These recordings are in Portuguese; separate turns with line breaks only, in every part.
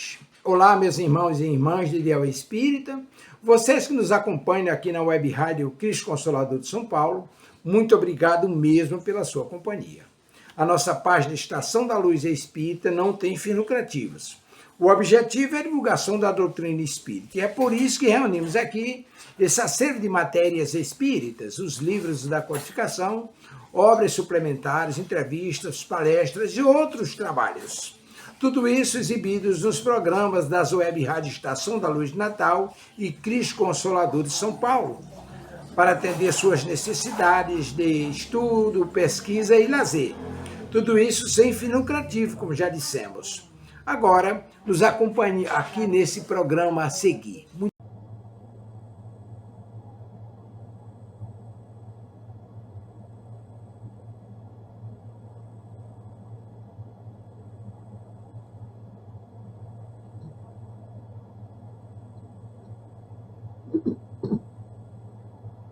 paz. Olá, meus irmãos e irmãs de Ideal Espírita, vocês que nos acompanham aqui na Web Rádio Cristo Consolador de São Paulo, muito obrigado mesmo pela sua companhia. A nossa página Estação da Luz Espírita não tem fins lucrativos. O objetivo é a divulgação da doutrina espírita, e é por isso que reunimos aqui esse acervo de matérias espíritas, os livros da codificação, obras suplementares, entrevistas, palestras e outros trabalhos. Tudo isso exibidos nos programas das Web Rádio Estação da Luz de Natal e Cristo Consolador de São Paulo, para atender suas necessidades de estudo, pesquisa e lazer. Tudo isso sem fim lucrativo, como já dissemos. Agora, nos acompanhe aqui nesse programa a seguir.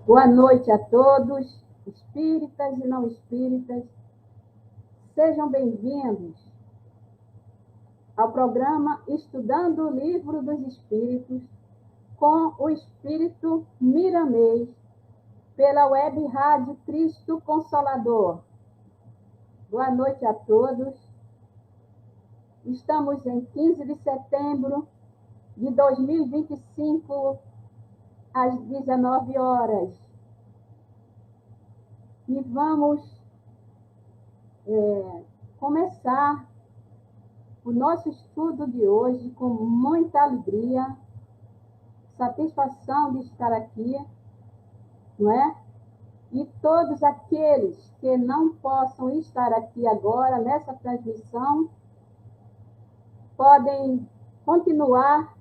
Boa noite a todos, espíritas e não espíritas. Sejam bem-vindos ao programa Estudando o Livro dos Espíritos com o Espírito Miramês, pela Web Rádio Cristo Consolador. Boa noite a todos. Estamos em 15 de setembro de 2025, às 19 horas. E vamos começar o nosso estudo de hoje com muita alegria, satisfação de estar aqui, não é? E todos aqueles que não possam estar aqui agora nessa transmissão podem continuar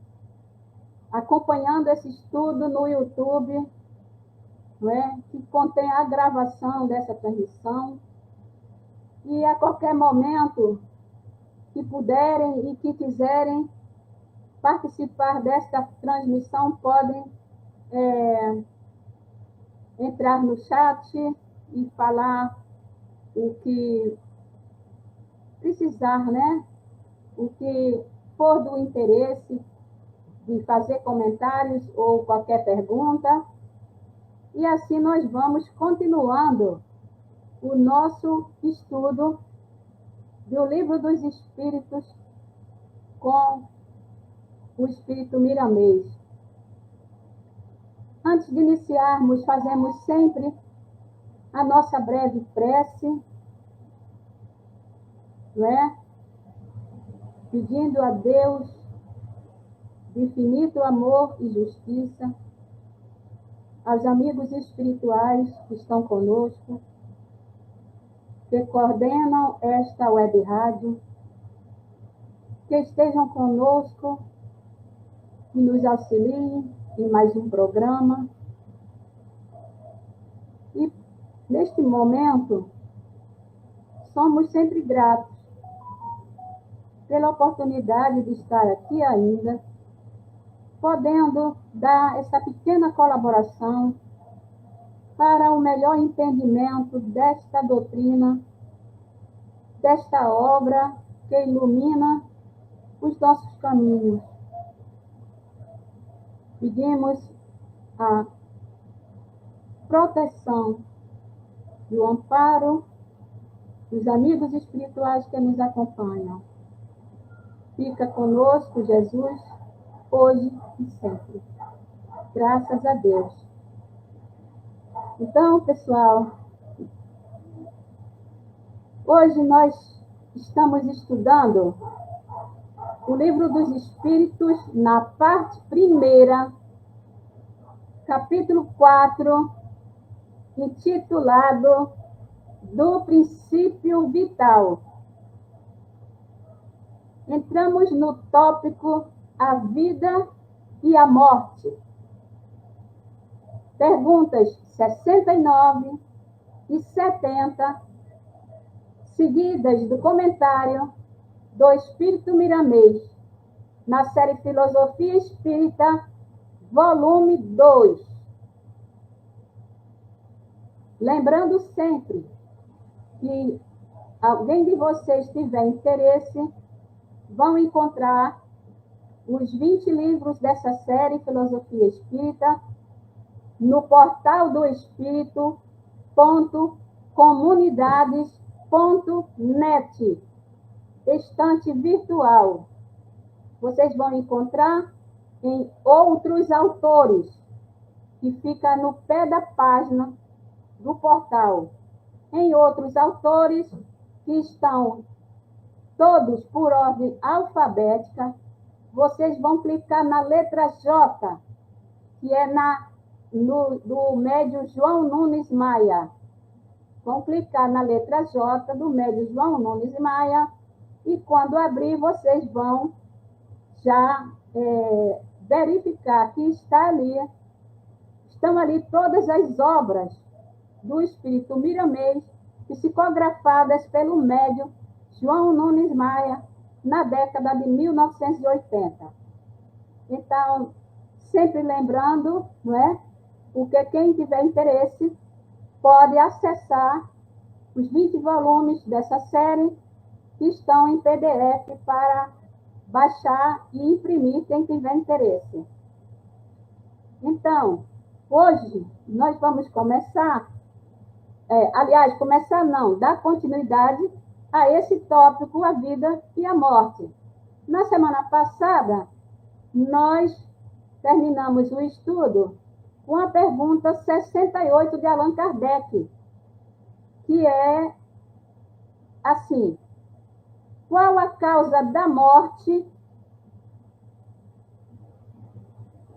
acompanhando esse estudo no YouTube, não é? Que contém a gravação dessa transmissão. E a qualquer momento que puderem e que quiserem participar desta transmissão, podem entrar no chat e falar o que precisar, né? O que for do interesse, de fazer comentários ou qualquer pergunta. E assim nós vamos continuando o nosso estudo do Livro dos Espíritos com o Espírito Miramês. Antes de iniciarmos, fazemos sempre a nossa breve prece, não é? Pedindo a Deus de infinito amor e justiça, aos amigos espirituais que estão conosco, que coordenam esta web rádio, que estejam conosco e nos auxiliem em mais um programa. E, neste momento, somos sempre gratos pela oportunidade de estar aqui ainda, podendo dar essa pequena colaboração para o melhor entendimento desta doutrina, desta obra que ilumina os nossos caminhos. Pedimos a proteção e o amparo dos amigos espirituais que nos acompanham. Fica conosco, Jesus, hoje e sempre. Graças a Deus. Então, pessoal, hoje nós estamos estudando o Livro dos Espíritos na parte 1ª, capítulo 4, intitulado Do Princípio Vital. Entramos no tópico A Vida e a Morte. Perguntas 69 e 70, seguidas do comentário do Espírito Miramês, na série Filosofia Espírita, volume 2. Lembrando sempre que alguém de vocês tiver interesse, vão encontrar os 20 livros dessa série Filosofia Espírita no portal do espírito.comunidades.net, estante virtual. Vocês vão encontrar em outros autores, que fica no pé da página do portal. Em outros autores, que estão todos por ordem alfabética, vocês vão clicar na letra J, que é do médio João Nunes Maia. Vão clicar na letra J do médio João Nunes Maia, e quando abrir, vocês vão já verificar que estão ali todas as obras do Espírito Miramês, psicografadas pelo médium João Nunes Maia, na década de 1980. Então, sempre lembrando, não é? Porque quem tiver interesse pode acessar os 20 volumes dessa série, que estão em PDF para baixar e imprimir quem tiver interesse. Então, hoje nós vamos começar, dar continuidade a esse tópico, a vida e a morte. Na semana passada, nós terminamos o estudo com a pergunta 68 de Allan Kardec, que é assim: qual a causa da morte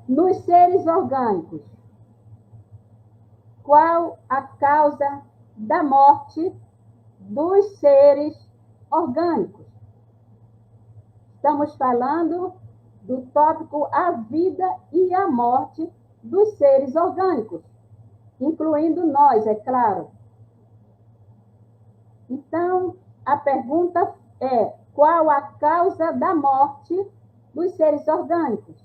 nos seres orgânicos? Qual a causa da morte dos seres orgânicos? Estamos falando do tópico a vida e a morte dos seres orgânicos, incluindo nós, é claro. Então, a pergunta é: qual a causa da morte dos seres orgânicos?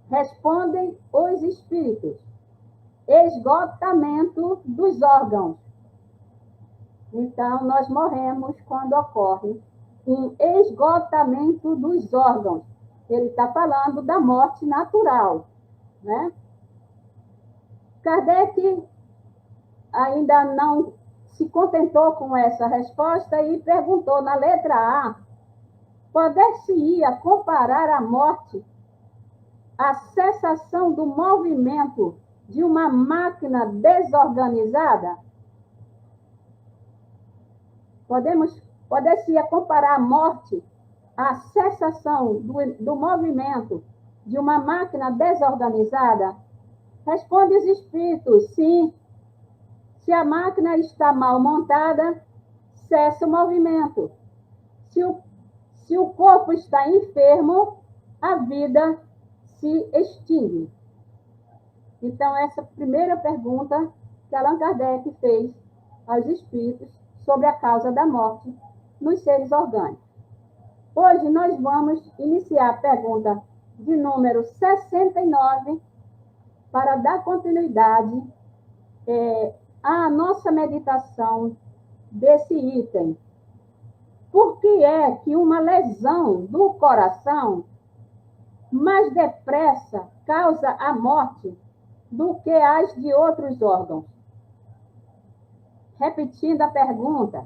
Respondem os espíritos: esgotamento dos órgãos. Então, nós morremos quando ocorre um esgotamento dos órgãos. Ele está falando da morte natural, né? Kardec ainda não se contentou com essa resposta e perguntou na letra A: poder-se-ia comparar a morte à cessação do movimento de uma máquina desorganizada? Poder-se-ia comparar a morte à cessação do movimento de uma máquina desorganizada? Responde os espíritos: sim. Se a máquina está mal montada, cessa o movimento. Se o corpo está enfermo, a vida se extingue. Então, essa primeira pergunta que Allan Kardec fez aos espíritos sobre a causa da morte nos seres orgânicos. Hoje nós vamos iniciar a pergunta de número 69 para dar continuidade à nossa meditação desse item. Por que é que uma lesão do coração mais depressa causa a morte do que as de outros órgãos? Repetindo a pergunta: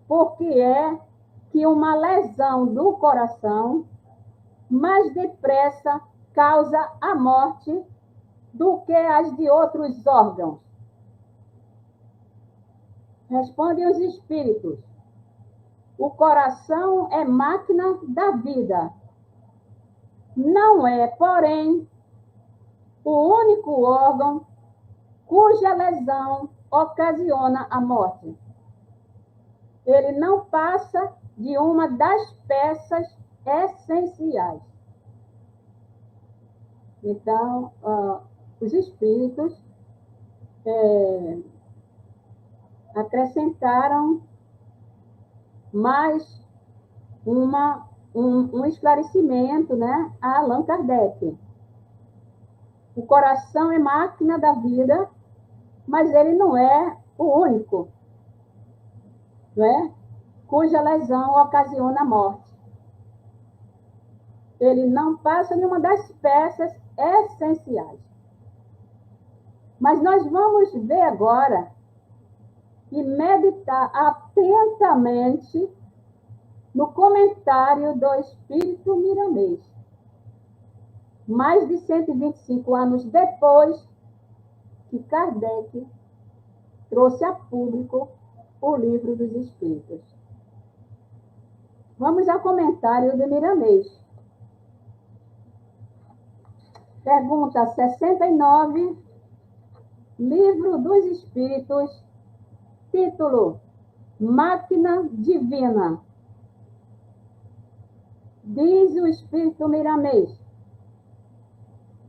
por que é que uma lesão do coração mais depressa causa a morte do que as de outros órgãos? Respondem os espíritos: o coração é máquina da vida. Não é, porém, o único órgão cuja lesão ocasiona a morte. Ele não passa de uma das peças essenciais. Então, os espíritos acrescentaram mais um esclarecimento, né, a Allan Kardec. O coração é máquina da vida, mas ele não é o único, não é? Cuja lesão ocasiona a morte. ele não passa de uma das peças essenciais. Mas nós vamos ver agora e meditar atentamente no comentário do Espírito Miramês. Mais de 125 anos depois que Kardec trouxe a público o Livro dos Espíritos. Vamos ao comentário de Miramês. Pergunta 69, Livro dos Espíritos, título Máquina Divina. Diz o Espírito Miramês: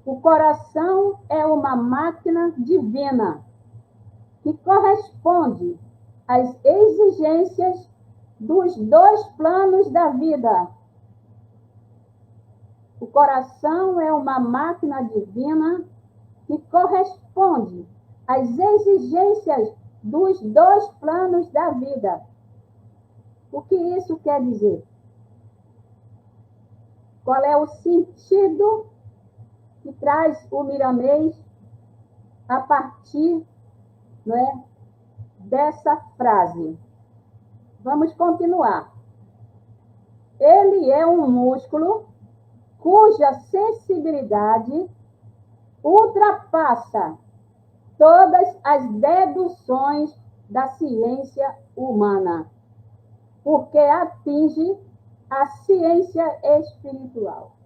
o coração é uma máquina divina que corresponde às exigências dos dois planos da vida. O coração é uma máquina divina que corresponde às exigências dos dois planos da vida. O que isso quer dizer? Qual é o sentido que traz o Miramês a partir, não é, dessa frase? Vamos continuar. Ele é um músculo cuja sensibilidade ultrapassa todas as deduções da ciência humana, porque atinge a ciência espiritual.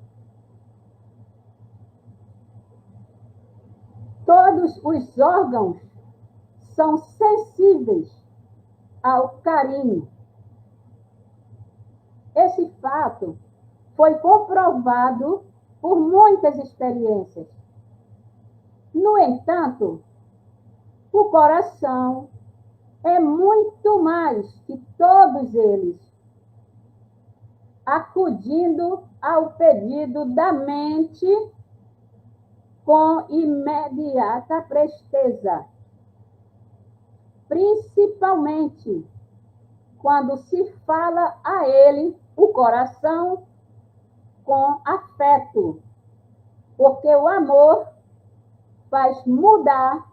Todos os órgãos são sensíveis ao carinho. Esse fato foi comprovado por muitas experiências. No entanto, o coração é muito mais que todos eles, acudindo ao pedido da mente com imediata presteza, principalmente quando se fala a ele, o coração, com afeto, porque o amor faz mudar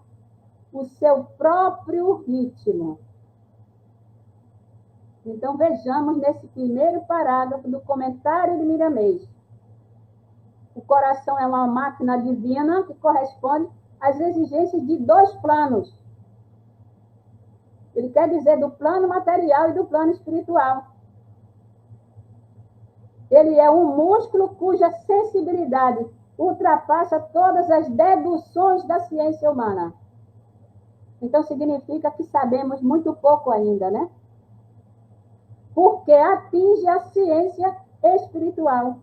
o seu próprio ritmo. Então, vejamos nesse primeiro parágrafo do comentário de Miramês. O coração é uma máquina divina que corresponde às exigências de dois planos. Ele quer dizer do plano material e do plano espiritual. Ele é um músculo cuja sensibilidade ultrapassa todas as deduções da ciência humana. Então, significa que sabemos muito pouco ainda, né? Porque atinge a ciência espiritual.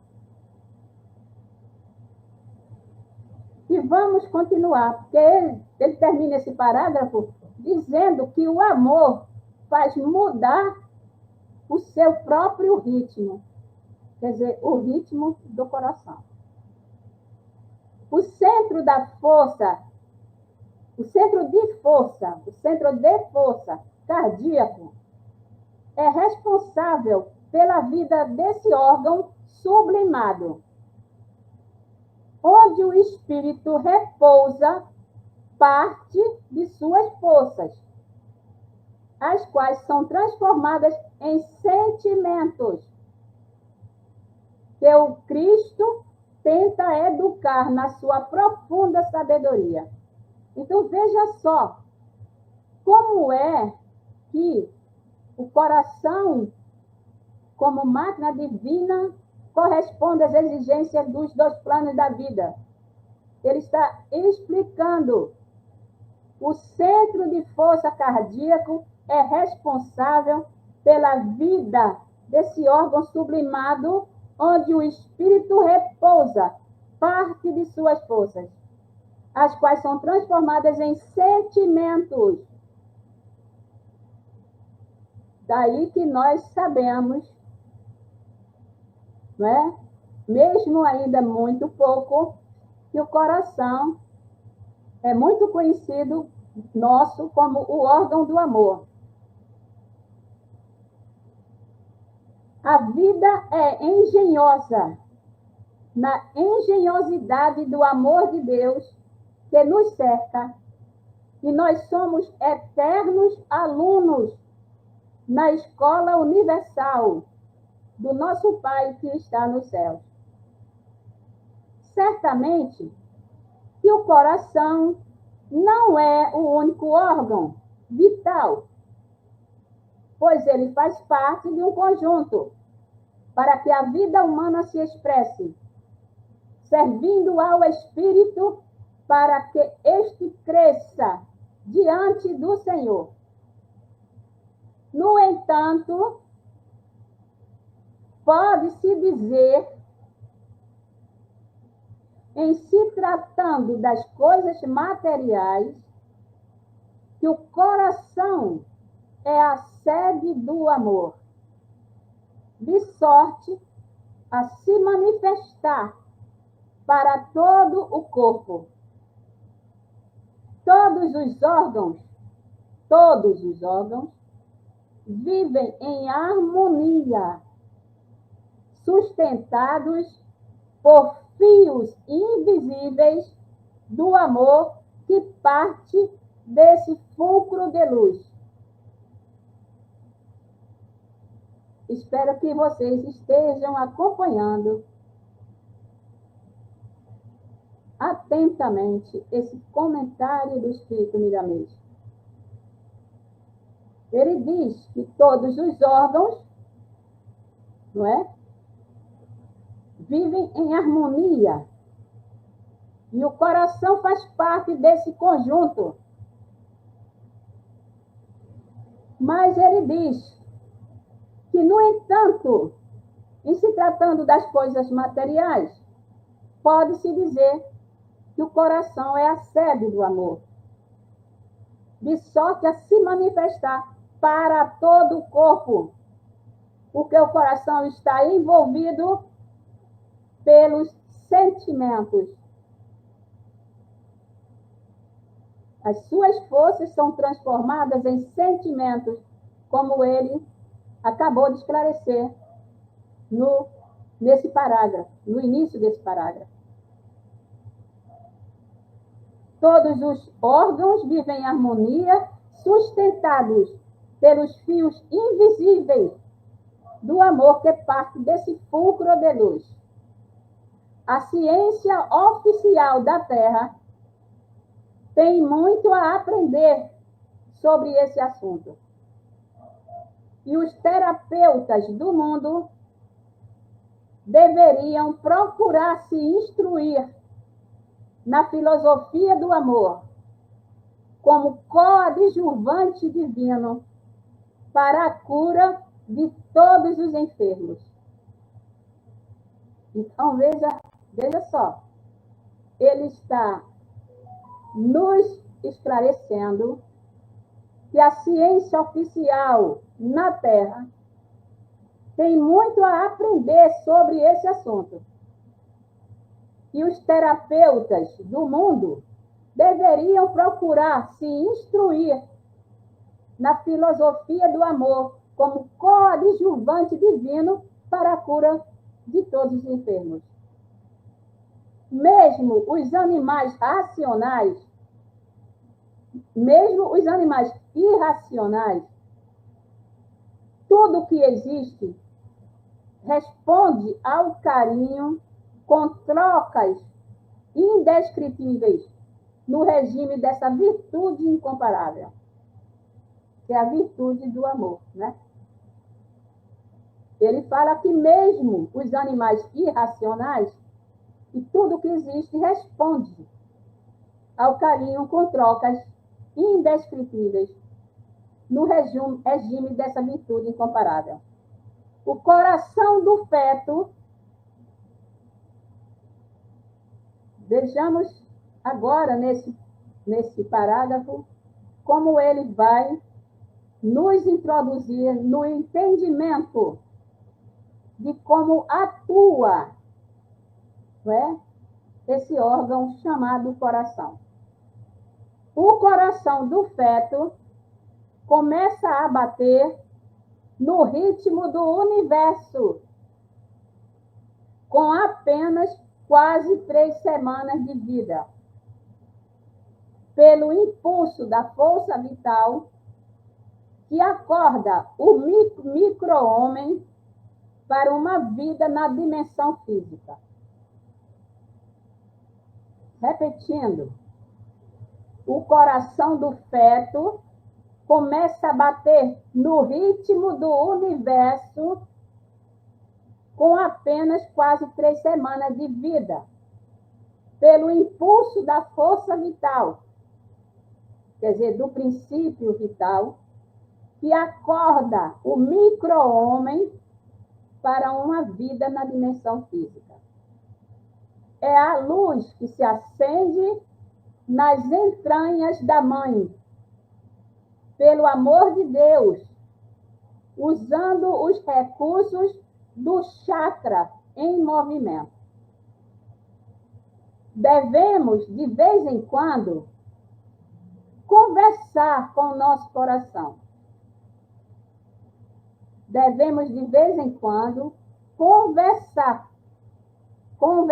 E vamos continuar, porque ele termina esse parágrafo dizendo que o amor faz mudar o seu próprio ritmo. Quer dizer, o ritmo do coração. O centro da força, o centro de força cardíaco é responsável pela vida desse órgão sublimado, onde o espírito repousa parte de suas forças, as quais são transformadas em sentimentos que o Cristo tenta educar na sua profunda sabedoria. Então, veja só como é que o coração, como máquina divina, corresponde às exigências dos dois planos da vida. Ele está explicando. O centro de força cardíaco é responsável pela vida desse órgão sublimado, onde o espírito repousa parte de suas forças, as quais são transformadas em sentimentos. Daí que nós sabemos, né, mesmo ainda muito pouco, que o coração é muito conhecido nosso como o órgão do amor. A vida é engenhosa na engenhosidade do amor de Deus que nos cerca, e nós somos eternos alunos na escola universal do nosso Pai que está nos céus. Certamente que o coração não é o único órgão vital, pois ele faz parte de um conjunto para que a vida humana se expresse, servindo ao Espírito para que este cresça diante do Senhor. No entanto, pode-se dizer, em se tratando das coisas materiais, que o coração é a sede do amor, de sorte a se manifestar para todo o corpo. Todos os órgãos vivem em harmonia, sustentados por fios invisíveis do amor que parte desse fulcro de luz. Espero que vocês estejam acompanhando atentamente esse comentário do Espírito Miramês. Ele diz que todos os órgãos, não é, vivem em harmonia, e o coração faz parte desse conjunto. Mas ele diz que, no entanto, em se tratando das coisas materiais, pode-se dizer que o coração é a sede do amor, de sorte a se manifestar para todo o corpo, porque o coração está envolvido pelos sentimentos. As suas forças são transformadas em sentimentos, como ele acabou de esclarecer nesse parágrafo, no início desse parágrafo. Todos os órgãos vivem em harmonia, sustentados pelos fios invisíveis do amor que parte desse fulcro de luz. A ciência oficial da Terra tem muito a aprender sobre esse assunto. E os terapeutas do mundo deveriam procurar se instruir na filosofia do amor como coadjuvante divino para a cura de todos os enfermos. Então, veja só, ele está nos esclarecendo que a ciência oficial na Terra tem muito a aprender sobre esse assunto. E os terapeutas do mundo deveriam procurar se instruir na filosofia do amor como coadjuvante divino para a cura de todos os enfermos. Mesmo os animais racionais, mesmo os animais irracionais, tudo que existe responde ao carinho com trocas indescritíveis no regime dessa virtude incomparável, que é a virtude do amor, né? Ele fala que mesmo os animais irracionais, e tudo que existe responde ao carinho com trocas indescritíveis no regime dessa virtude incomparável. O coração do feto, vejamos agora nesse parágrafo como ele vai nos introduzir no entendimento de como atua, não é, esse órgão chamado coração. O coração do feto começa a bater no ritmo do universo, com apenas quase 3 semanas de vida, pelo impulso da força vital que acorda o micro-homem para uma vida na dimensão física. Repetindo, o coração do feto começa a bater no ritmo do universo com apenas quase 3 semanas de vida, pelo impulso da força vital, quer dizer, do princípio vital, que acorda o micro-homem para uma vida na dimensão física. É a luz que se acende nas entranhas da mãe, pelo amor de Deus, usando os recursos do chakra em movimento. Devemos, de vez em quando, conversar com o nosso coração. Devemos, de vez em quando, conversar com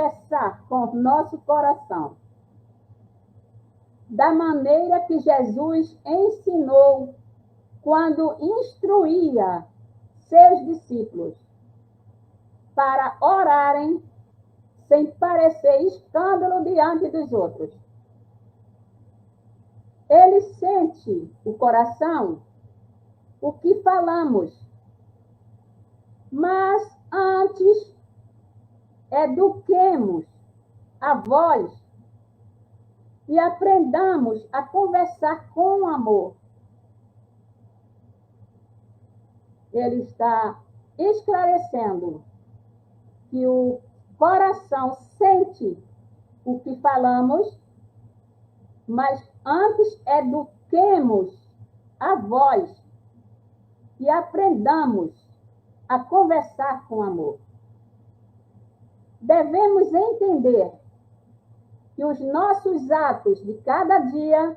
o nosso coração. Da maneira que Jesus ensinou quando instruía seus discípulos para orarem sem parecer escândalo diante dos outros. Ele sente o coração, o que falamos, mas antes eduquemos a voz e aprendamos a conversar com amor. Ele está esclarecendo que o coração sente o que falamos, mas antes eduquemos a voz e aprendamos a conversar com amor. Devemos entender que os nossos atos de cada dia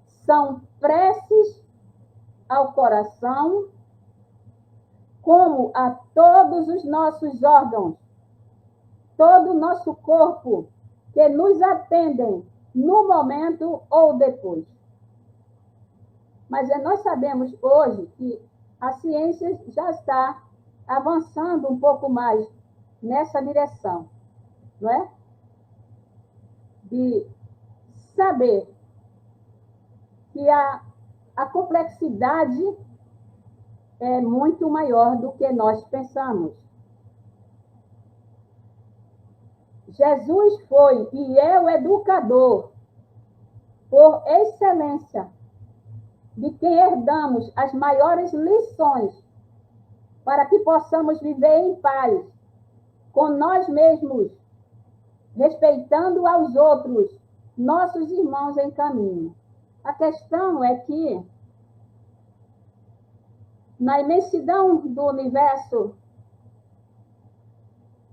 são preces ao coração, como a todos os nossos órgãos, todo o nosso corpo, que nos atendem no momento ou depois. Mas nós sabemos hoje que a ciência já está avançando um pouco mais nessa direção, não é? De saber que a complexidade é muito maior do que nós pensamos. Jesus foi e é o educador por excelência, de quem herdamos as maiores lições para que possamos viver em paz com nós mesmos, respeitando aos outros, nossos irmãos em caminho. A questão é que, na imensidão do universo,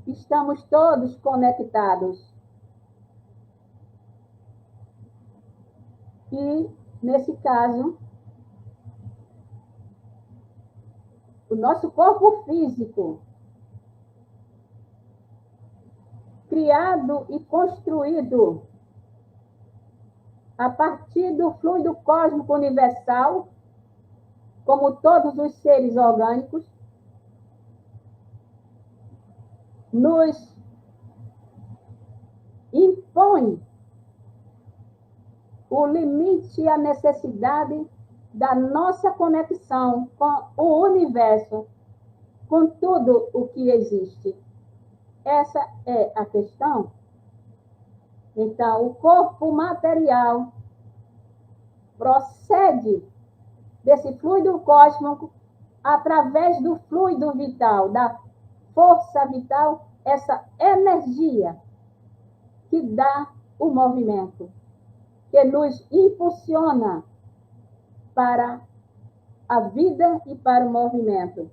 estamos todos conectados. E, nesse caso, o nosso corpo físico, criado e construído a partir do fluido cósmico universal, como todos os seres orgânicos, nos impõe o limite e a necessidade da nossa conexão com o universo, com tudo o que existe. Essa é a questão. Então, o corpo material procede desse fluido cósmico através do fluido vital, da força vital, essa energia que dá o movimento, que nos impulsiona para a vida e para o movimento.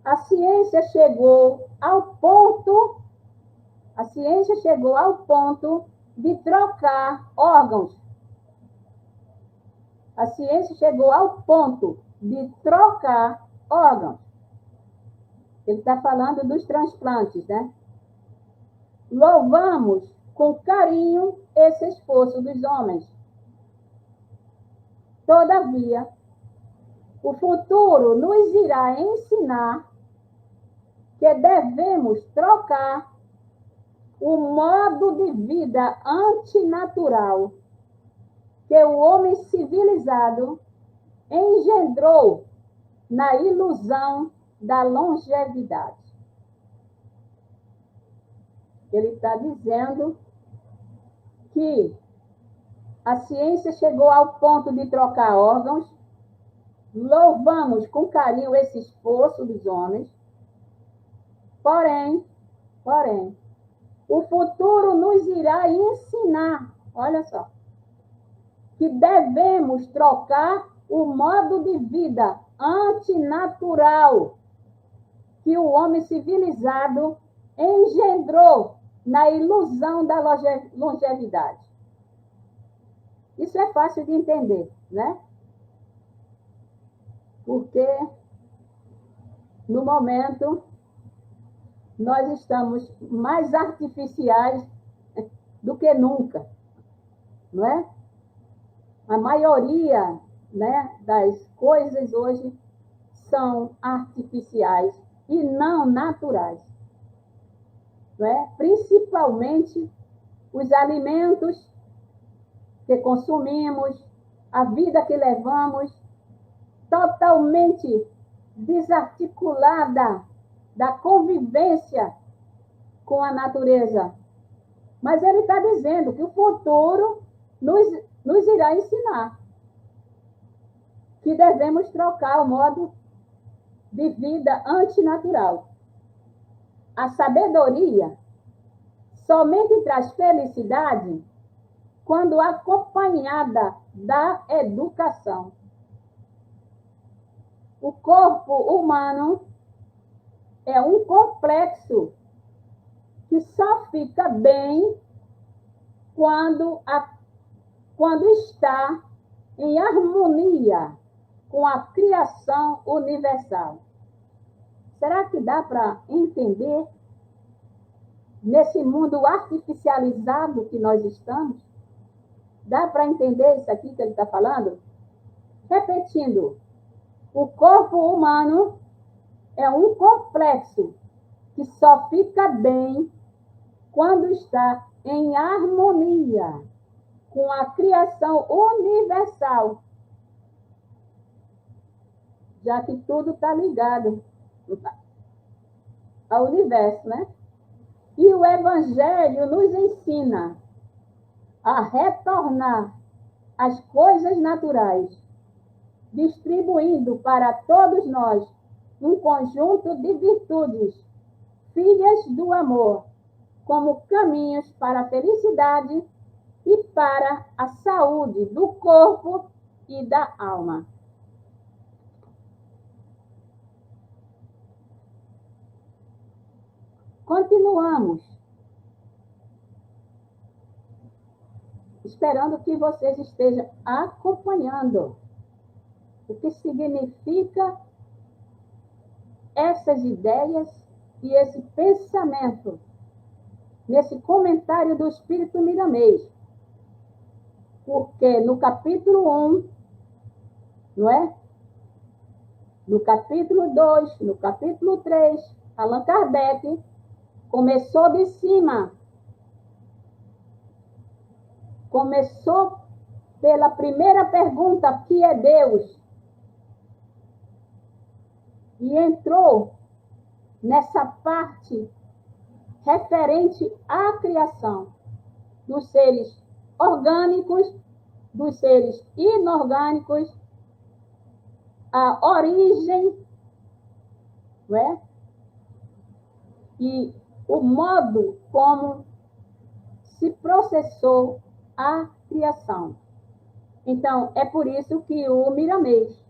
A ciência chegou ao ponto de trocar órgãos. A ciência chegou ao ponto de trocar órgãos. Ele está falando dos transplantes, né? louvamos com carinho esse esforço dos homens. Todavia, o futuro nos irá ensinar que devemos trocar o modo de vida antinatural que o homem civilizado engendrou na ilusão da longevidade. Ele está dizendo que a ciência chegou ao ponto de trocar órgãos, louvamos com carinho esse esforço dos homens, porém, o futuro nos irá ensinar, olha só, que devemos trocar o modo de vida antinatural que o homem civilizado engendrou na ilusão da longevidade. Isso é fácil de entender, né? Porque, no momento, nós estamos mais artificiais do que nunca, não é? A maioria, né, das coisas hoje são artificiais e não naturais, não é? Principalmente os alimentos que consumimos, a vida que levamos, totalmente desarticulada da convivência com a natureza. Mas ele está dizendo que o futuro nos irá ensinar que devemos trocar o modo de vida antinatural. A sabedoria somente traz felicidade quando acompanhada da educação. O corpo humano é um complexo que só fica bem quando está em harmonia com a criação universal. Será que dá para entender nesse mundo artificializado que nós estamos? Dá para entender isso aqui que ele está falando? Repetindo, o corpo humano é um complexo que só fica bem quando está em harmonia com a criação universal, já que tudo está ligado ao universo, né? E o Evangelho nos ensina a retornar às coisas naturais, distribuindo para todos nós um conjunto de virtudes, filhas do amor, como caminhos para a felicidade e para a saúde do corpo e da alma. Continuamos. Esperando que vocês estejam acompanhando o que significa essas ideias e esse pensamento nesse comentário do Espírito Miramês. Porque no capítulo 1, não é? No capítulo 2, no capítulo 3, Allan Kardec começou de cima. Começou pela primeira pergunta, que é Deus? E entrou nessa parte referente à criação dos seres orgânicos, dos seres inorgânicos, a origem, não é? E o modo como se processou a criação. Então, é por isso que o Miramês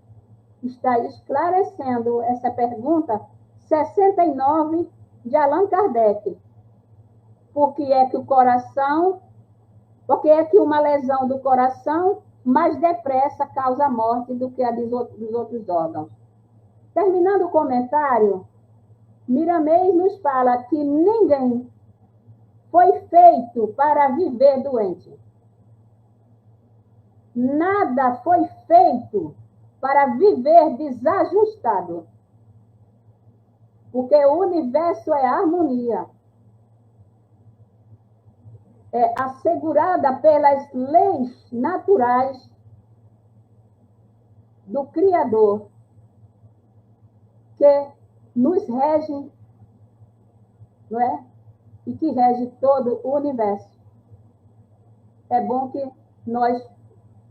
está esclarecendo essa pergunta 69 de Allan Kardec. Por que é que o coração, por que é que uma lesão do coração mais depressa causa a morte do que a dos outros órgãos? Terminando o comentário, Miramês nos fala que ninguém foi feito para viver doente. Nada foi feito para viver desajustado. Porque o universo é harmonia. É assegurada pelas leis naturais do Criador, que nos regem, não é? E que rege todo o universo. É bom que nós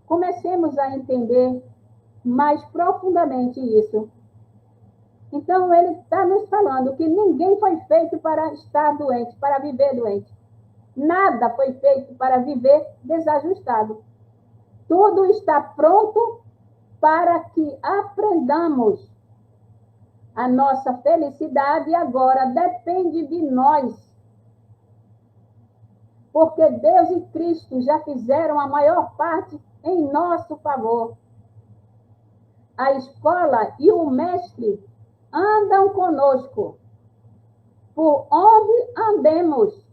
comecemos a entender mais profundamente isso. Então, ele está nos falando que ninguém foi feito para estar doente, para viver doente. Nada foi feito para viver desajustado. Tudo está pronto para que aprendamos. A nossa felicidade agora depende de nós. Porque Deus e Cristo já fizeram a maior parte em nosso favor. A escola e o mestre andam conosco. Por onde andemos.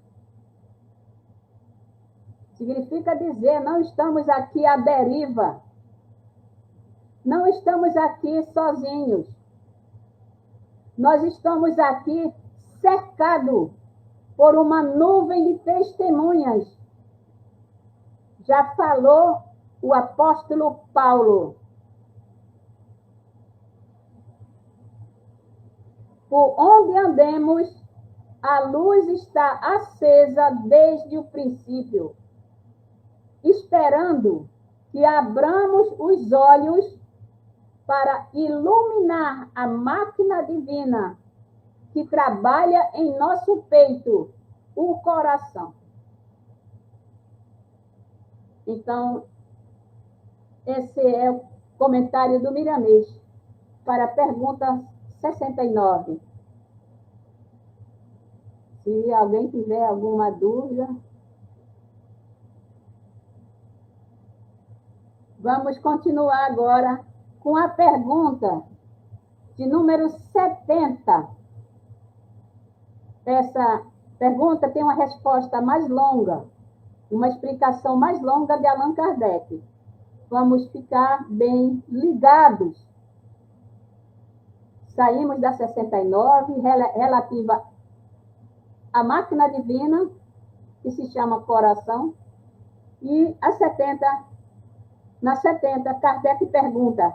Significa dizer, não estamos aqui à deriva. Não estamos aqui sozinhos. Nós estamos aqui cercados por uma nuvem de testemunhas. Já falou o apóstolo Paulo. Por onde andemos, a luz está acesa desde o princípio, esperando que abramos os olhos para iluminar a máquina divina que trabalha em nosso peito, o coração. Então, esse é o comentário do Miramês para a pergunta 69. Se alguém tiver alguma dúvida, vamos continuar agora com a pergunta de número 70. Essa pergunta tem uma resposta mais longa, uma explicação mais longa de Allan Kardec. Vamos ficar bem ligados. Saímos da 69, relativa à máquina divina, que se chama coração, e a 70, na 70, Kardec pergunta: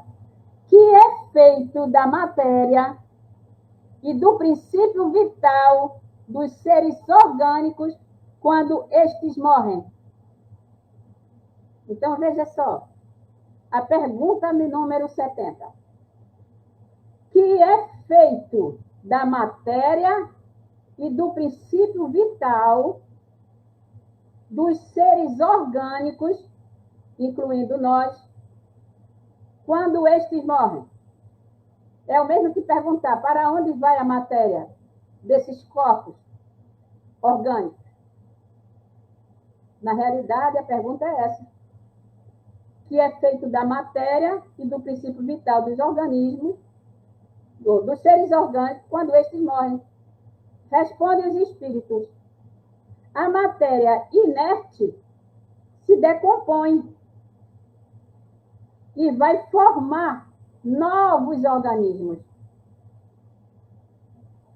que é feito da matéria e do princípio vital dos seres orgânicos quando estes morrem? Então, veja só, a pergunta número 70. Que é feito da matéria e do princípio vital dos seres orgânicos, incluindo nós, quando estes morrem? É o mesmo que perguntar para onde vai a matéria desses corpos orgânicos. Na realidade, a pergunta é essa. Que é feito da matéria e do princípio vital dos organismos, dos seres orgânicos, quando estes morrem? Respondem os espíritos. A matéria inerte se decompõe e vai formar novos organismos.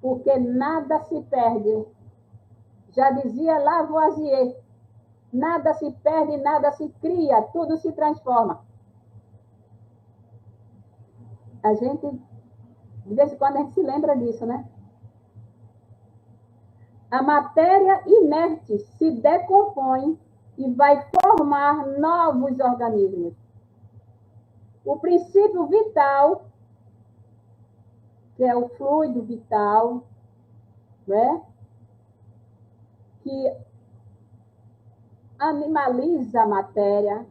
Porque nada se perde. Já dizia Lavoisier, nada se perde, nada se cria, tudo se transforma. A gente, de vez em quando, a gente se lembra disso, né? A matéria inerte se decompõe e vai formar novos organismos. O princípio vital, que é o fluido vital, né? Que animaliza a matéria,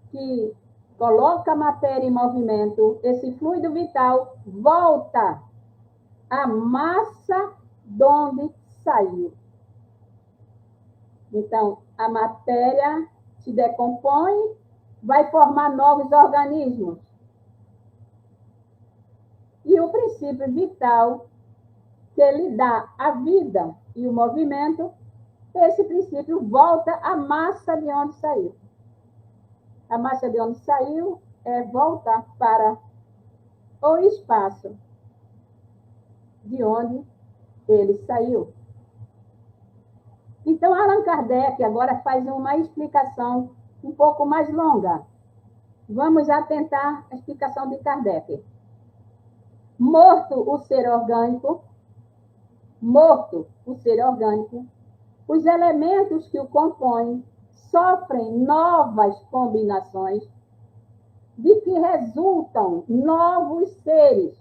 que coloca a matéria em movimento, esse fluido vital volta à massa de onde saiu. Então, a matéria se decompõe, vai formar novos organismos. E o princípio vital, que lhe dá a vida e o movimento, esse princípio volta à massa de onde saiu. A massa de onde saiu é voltar para o espaço de onde ele saiu. Então, Allan Kardec agora faz uma explicação um pouco mais longa. Vamos atentar à explicação de Kardec. Morto o ser orgânico, os elementos que o compõem sofrem novas combinações, de que resultam novos seres.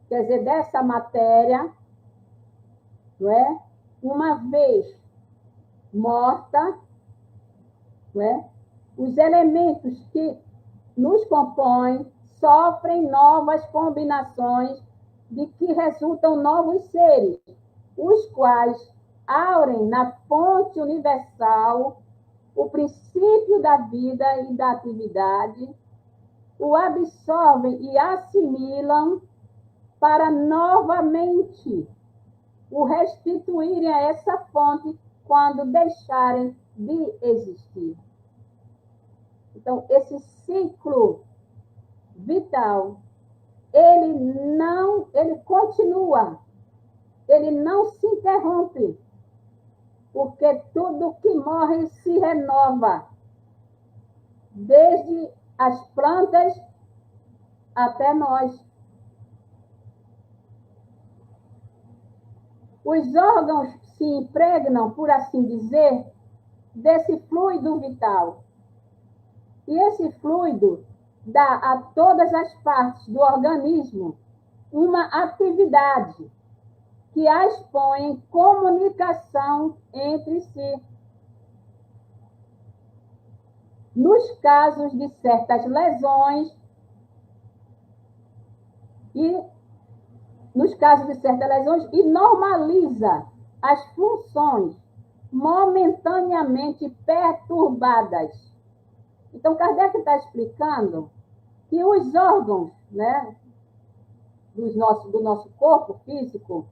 Quer dizer, dessa matéria, não é? Uma vez morta, não é? Os elementos que nos compõem sofrem novas combinações, de que resultam novos seres, os quais aurem na fonte universal o princípio da vida e da atividade, o absorvem e assimilam para novamente o restituírem a essa fonte quando deixarem de existir. Então, esse ciclo vital, ele continua, ele não se interrompe, porque tudo que morre se renova, desde as plantas até nós. Os órgãos se impregnam, por assim dizer, desse fluido vital. E esse fluido dá a todas as partes do organismo uma atividade que as põe em comunicação entre si. Nos casos de certas lesões, e normaliza as funções momentaneamente perturbadas. Então, Kardec está explicando que os órgãos, né, do nosso corpo físico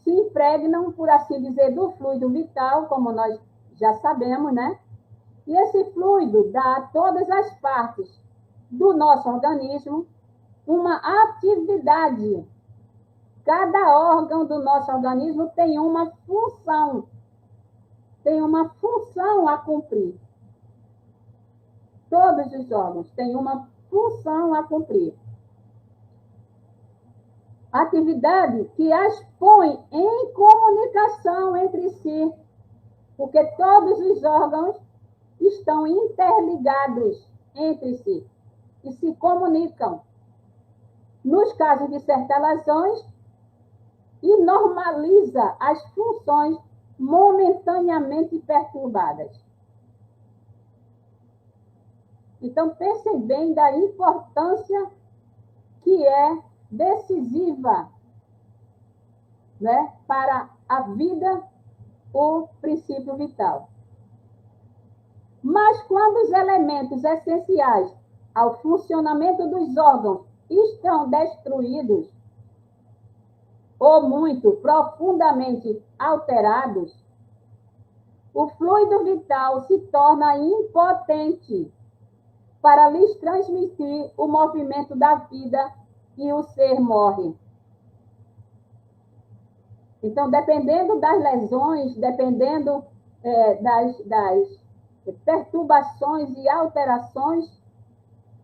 se impregnam, por assim dizer, do fluido vital, como nós já sabemos, né? E esse fluido dá a todas as partes do nosso organismo uma atividade. Cada órgão do nosso organismo tem uma função a cumprir. Todos os órgãos têm uma função a cumprir. Atividade que as põe em comunicação entre si, porque todos os órgãos estão interligados entre si e se comunicam. Nos casos de certas lesões, e normaliza as funções momentaneamente perturbadas. Então, pensem bem da importância que é decisiva, né, para a vida, o princípio vital. Mas quando os elementos essenciais ao funcionamento dos órgãos estão destruídos, ou muito profundamente alterados, o fluido vital se torna impotente para lhes transmitir o movimento da vida e o ser morre. Então, dependendo das lesões, dependendo das perturbações e alterações,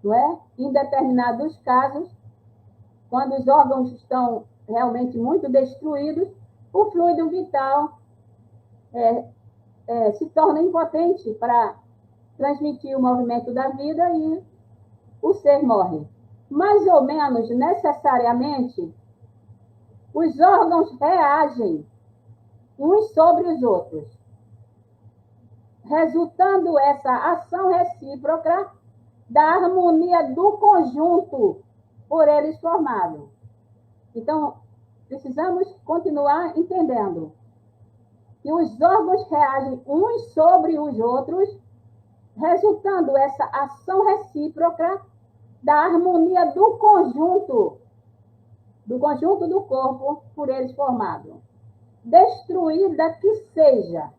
não é? Em determinados casos, quando os órgãos estão realmente muito destruídos, o fluido vital se torna impotente para transmitir o movimento da vida e o ser morre. Mais ou menos, necessariamente, os órgãos reagem uns sobre os outros, resultando essa ação recíproca da harmonia do conjunto por eles formado. Então, precisamos continuar entendendo que os órgãos reagem uns sobre os outros, resultando essa ação recíproca da harmonia do conjunto do corpo por eles formado. Destruída que seja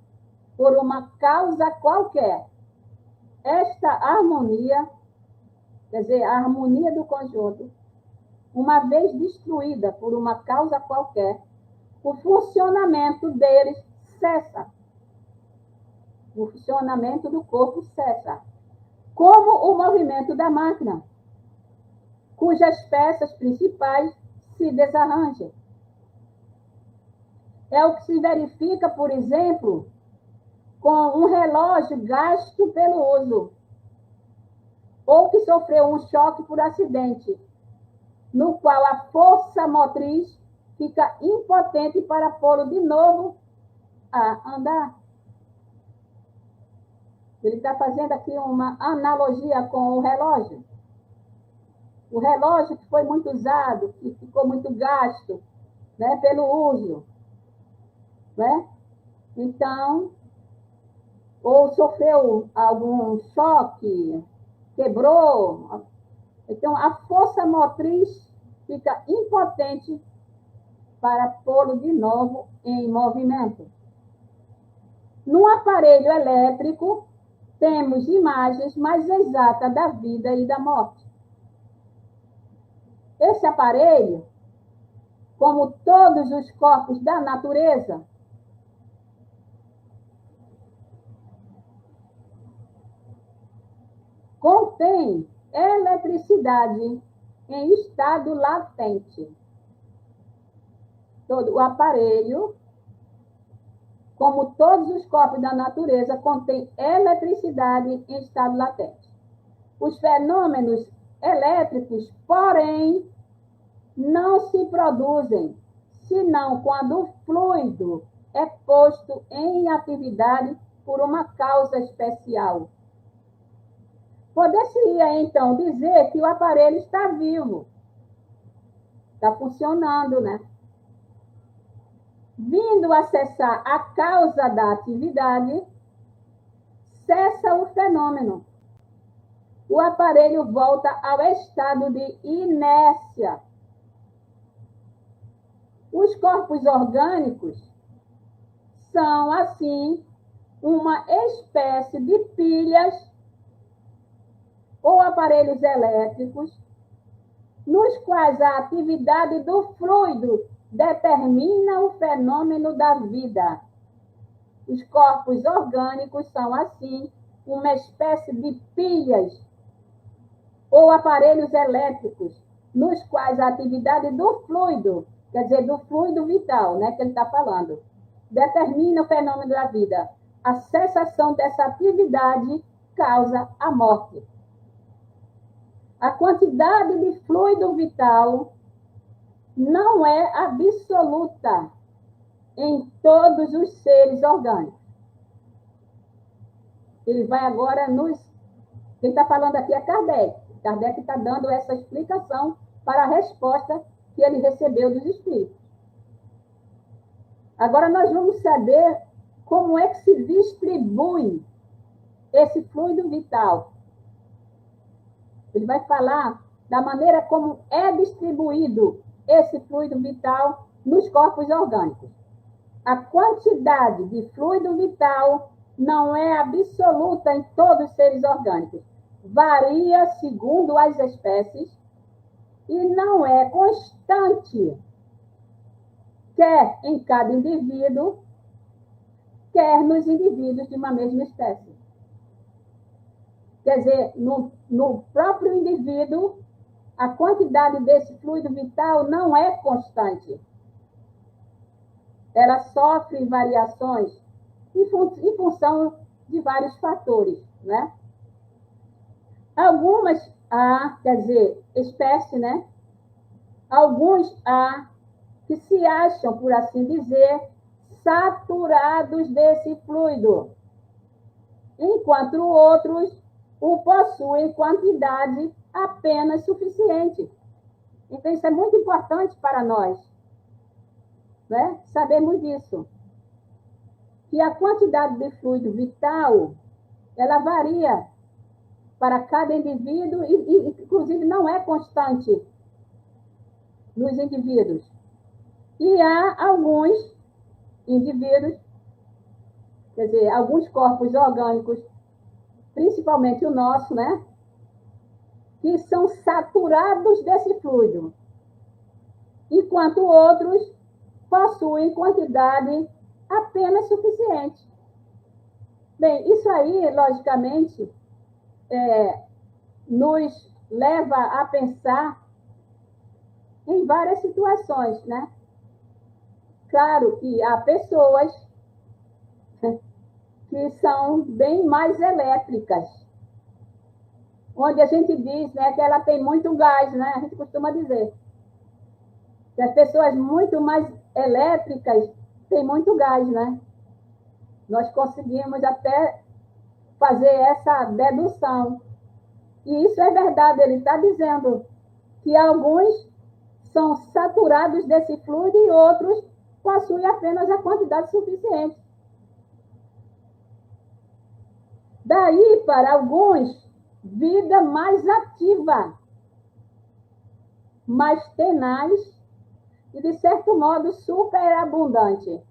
por uma causa qualquer. Esta harmonia, quer dizer, a harmonia do conjunto, uma vez destruída por uma causa qualquer, o funcionamento deles cessa. O funcionamento do corpo cessa. Como o movimento da máquina, cujas peças principais se desarranjam. É o que se verifica, por exemplo, com um relógio gasto pelo uso, ou que sofreu um choque por acidente, no qual a força motriz fica impotente para pô-lo de novo a andar. Ele está fazendo aqui uma analogia com o relógio. O relógio que foi muito usado, que ficou muito gasto, né, pelo uso. Né? Então, ou sofreu algum choque, quebrou. Então, a força motriz fica impotente para pô-lo de novo em movimento. No aparelho elétrico, temos imagens mais exatas da vida e da morte. Esse aparelho, como todos os corpos da natureza, contém eletricidade em estado latente. Todo o aparelho, como todos os corpos da natureza, contém eletricidade em estado latente. Os fenômenos elétricos, porém, não se produzem, senão quando o fluido é posto em atividade por uma causa especial. Poder-se-ia, então, dizer que o aparelho está vivo, está funcionando, né? Vindo a cessar a causa da atividade, cessa o fenômeno. O aparelho volta ao estado de inércia. Os corpos orgânicos são, assim, uma espécie de pilhas ou aparelhos elétricos, nos quais a atividade do fluido determina o fenômeno da vida. Os corpos orgânicos são, assim, uma espécie de pilhas ou aparelhos elétricos, nos quais a atividade do fluido, quer dizer, do fluido vital, né, que ele está falando, determina o fenômeno da vida. A cessação dessa atividade causa a morte. A quantidade de fluido vital não é absoluta em todos os seres orgânicos. Ele vai agora Quem está falando aqui é Kardec. Kardec está dando essa explicação para a resposta que ele recebeu dos espíritos. Agora nós vamos saber como é que se distribui esse fluido vital. Ele vai falar da maneira como é distribuído esse fluido vital nos corpos orgânicos. A quantidade de fluido vital não é absoluta em todos os seres orgânicos. Varia segundo as espécies e não é constante, quer em cada indivíduo, quer nos indivíduos de uma mesma espécie. Quer dizer, no próprio indivíduo, a quantidade desse fluido vital não é constante. Ela sofre variações em função de vários fatores, né? Algumas espécies, né? Alguns que se acham, por assim dizer, saturados desse fluido, enquanto outros o possuem quantidade apenas suficiente. Então, isso é muito importante para nós, né? Sabermos disso. Que a quantidade de fluido vital, ela varia para cada indivíduo e inclusive, não é constante nos indivíduos. E há alguns indivíduos, quer dizer, alguns corpos orgânicos, principalmente o nosso, né? Que são saturados desse fluido, enquanto outros possuem quantidade apenas suficiente. Bem, isso aí, logicamente, nos leva a pensar em várias situações, né? Claro que há pessoas que são bem mais elétricas, onde a gente diz, né, que ela tem muito gás, né? A gente costuma dizer que as pessoas muito mais elétricas têm muito gás, né? Nós conseguimos até fazer essa dedução. E isso é verdade, ele está dizendo que alguns são saturados desse fluido e outros possuem apenas a quantidade suficiente. Daí, para alguns, vida mais ativa, mais tenaz e, de certo modo, superabundante.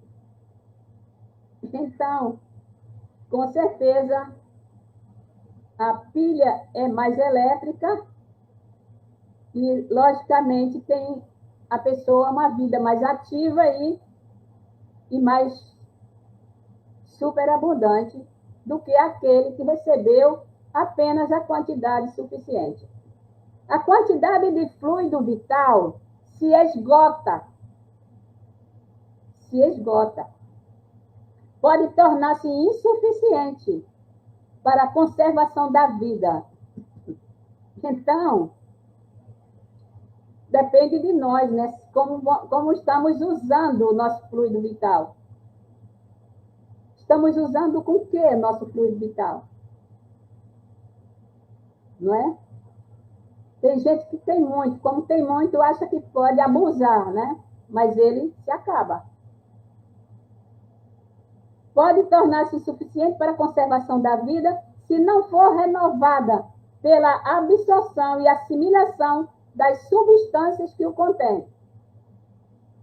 Então, com certeza, a pilha é mais elétrica e, logicamente, tem a pessoa uma vida mais ativa e mais superabundante do que aquele que recebeu apenas a quantidade suficiente. A quantidade de fluido vital se esgota. Se esgota. Pode tornar-se insuficiente para a conservação da vida. Então, depende de nós, né? Como estamos usando o nosso fluido vital. Estamos usando com o que nosso fluido vital? Não é? Tem gente que tem muito. Como tem muito, acha que pode abusar, né? Mas ele se acaba. Pode tornar-se insuficiente para a conservação da vida se não for renovada pela absorção e assimilação das substâncias que o contêm.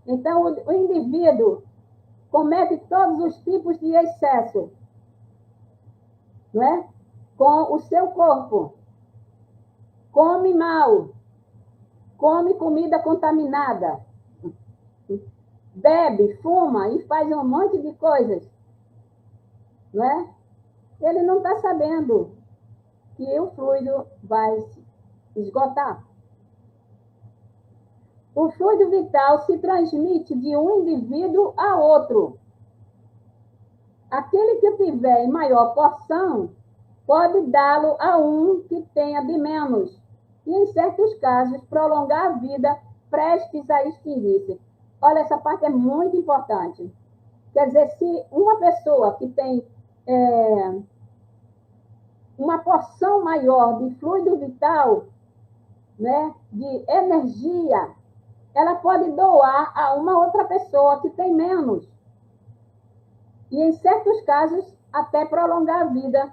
Então, o indivíduo comete todos os tipos de excesso, não é? Com o seu corpo. Come mal, come comida contaminada, bebe, fuma e faz um monte de coisas, não é? Ele não está sabendo que o fluido vai se esgotar. O fluido vital se transmite de um indivíduo a outro. Aquele que tiver em maior porção pode dá-lo a um que tenha de menos, e, em certos casos, prolongar a vida prestes a extinguir-se. Olha, essa parte é muito importante. Quer dizer, se uma pessoa que tem uma porção maior de fluido vital, né, de energia, ela pode doar a uma outra pessoa que tem menos. E, em certos casos, até prolongar a vida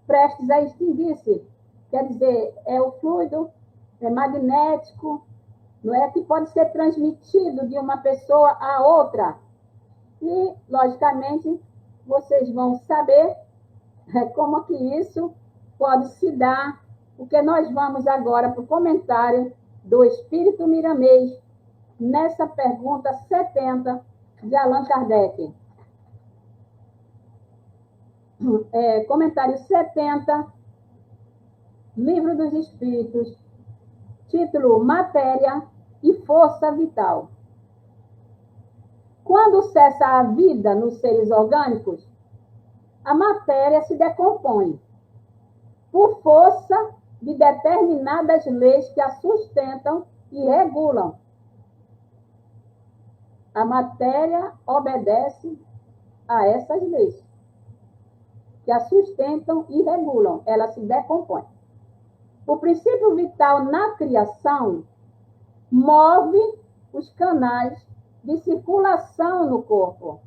prestes a extinguir-se. Quer dizer, é o fluido magnético, não é, que pode ser transmitido de uma pessoa a outra. E, logicamente, vocês vão saber como que isso pode se dar, porque nós vamos agora para o comentário do Espírito Miramês, nessa pergunta 70 de Allan Kardec. Comentário 70, Livro dos Espíritos, título Matéria e Força Vital. Quando cessa a vida nos seres orgânicos, a matéria se decompõe por força de determinadas leis que a sustentam e regulam. A matéria obedece a essas leis que a sustentam e regulam. Ela se decompõe. O princípio vital na criação move os canais de circulação no corpo.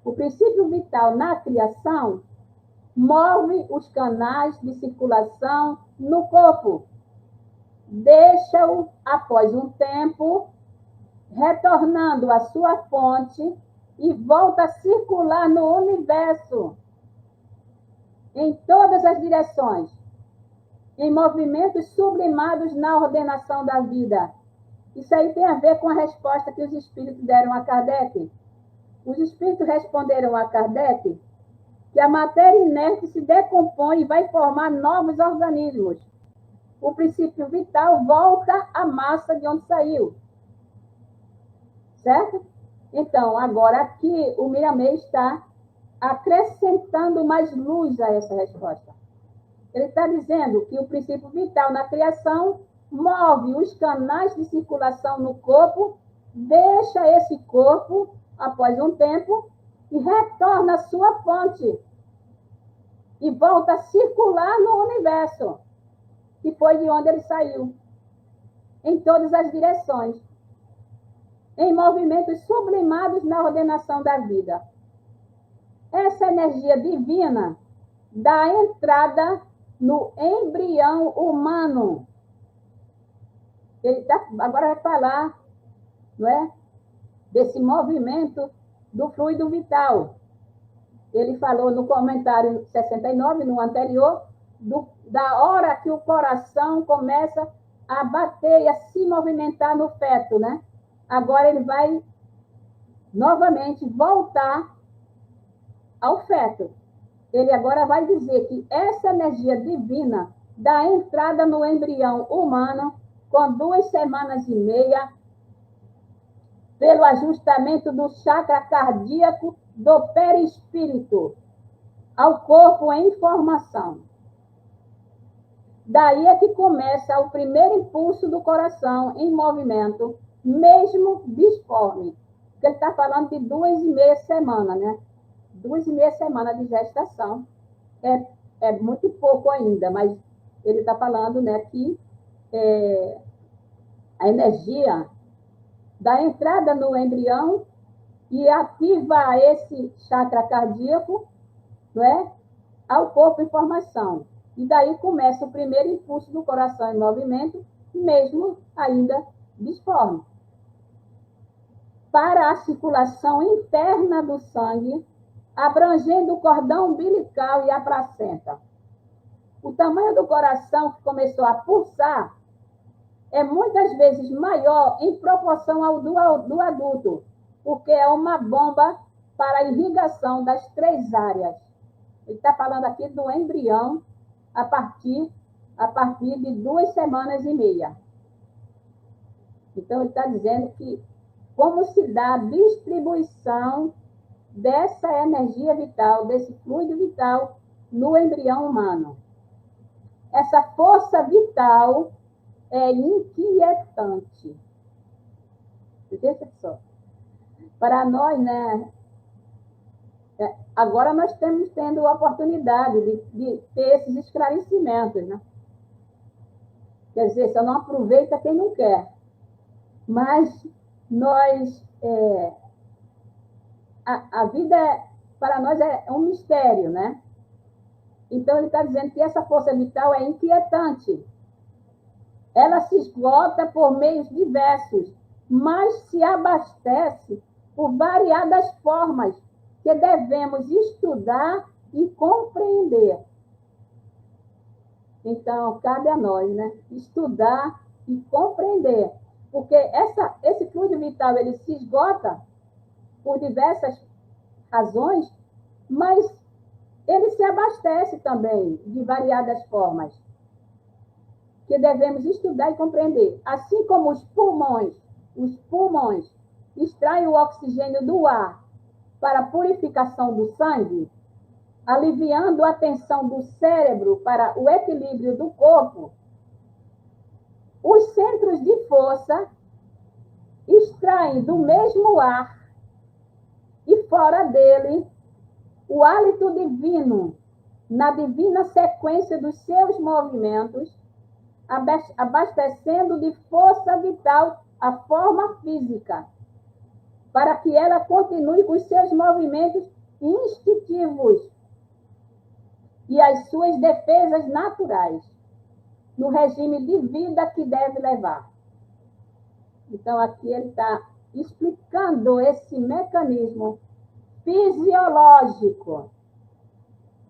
O princípio vital na criação move os canais de circulação no corpo. Deixa-o, após um tempo, retornando à sua fonte, e volta a circular no universo, em todas as direções, em movimentos sublimados na ordenação da vida. Isso aí tem a ver com a resposta que os espíritos deram a Kardec. Os espíritos responderam a Kardec que a matéria inerte se decompõe e vai formar novos organismos. O princípio vital volta à massa de onde saiu. Certo? Então, agora aqui o Miramês está acrescentando mais luz a essa resposta. Ele está dizendo que o princípio vital na criação move os canais de circulação no corpo, deixa esse corpo, após um tempo, e retorna à sua fonte. E volta a circular no universo, que foi de onde ele saiu, em todas as direções, em movimentos sublimados na ordenação da vida. Essa energia divina dá entrada no embrião humano. Ele agora vai falar, não é, desse movimento do fluido vital. Ele falou no comentário 69, no anterior, da hora que o coração começa a bater e a se movimentar no feto, né? Agora ele vai novamente voltar ao feto. Ele agora vai dizer que essa energia divina dá entrada no embrião humano com 2 semanas e meia, pelo ajustamento do chakra cardíaco do perispírito ao corpo em formação. Daí é que começa o primeiro impulso do coração em movimento, mesmo disforme. Porque ele está falando de 2,5 semanas, né? 2,5 semanas de gestação. É muito pouco ainda, mas ele está falando, né, que a energia da entrada no embrião e ativa esse chakra cardíaco, não é, ao corpo em formação. E daí começa o primeiro impulso do coração em movimento, mesmo ainda disforme. Para a circulação interna do sangue, abrangendo o cordão umbilical e a placenta. O tamanho do coração que começou a pulsar é muitas vezes maior em proporção ao do adulto, porque é uma bomba para a irrigação das 3 áreas. Ele está falando aqui do embrião a partir de 2 semanas e meia. Então, ele está dizendo que como se dá a distribuição dessa energia vital, desse fluido vital no embrião humano. Essa força vital é inquietante. Veja só. Para nós, né? Agora nós estamos tendo a oportunidade de ter esses esclarecimentos, né? Quer dizer, só não aproveita quem não quer. Mas nós... a vida, para nós, é um mistério, né? Então, ele está dizendo que essa força vital é inquietante. Ela se esgota por meios diversos, mas se abastece por variadas formas que devemos estudar e compreender. Então, cabe a nós, né? Estudar e compreender. Porque esse fluido vital, ele se esgota por diversas razões, mas ele se abastece também de variadas formas que devemos estudar e compreender. Assim como os pulmões extraem o oxigênio do ar para a purificação do sangue, aliviando a tensão do cérebro para o equilíbrio do corpo, os centros de força extraem do mesmo ar e fora dele o hálito divino, na divina sequência dos seus movimentos, abastecendo de força vital a forma física, para que ela continue com os seus movimentos instintivos e as suas defesas naturais, no regime de vida que deve levar. Então, aqui ele está explicando esse mecanismo fisiológico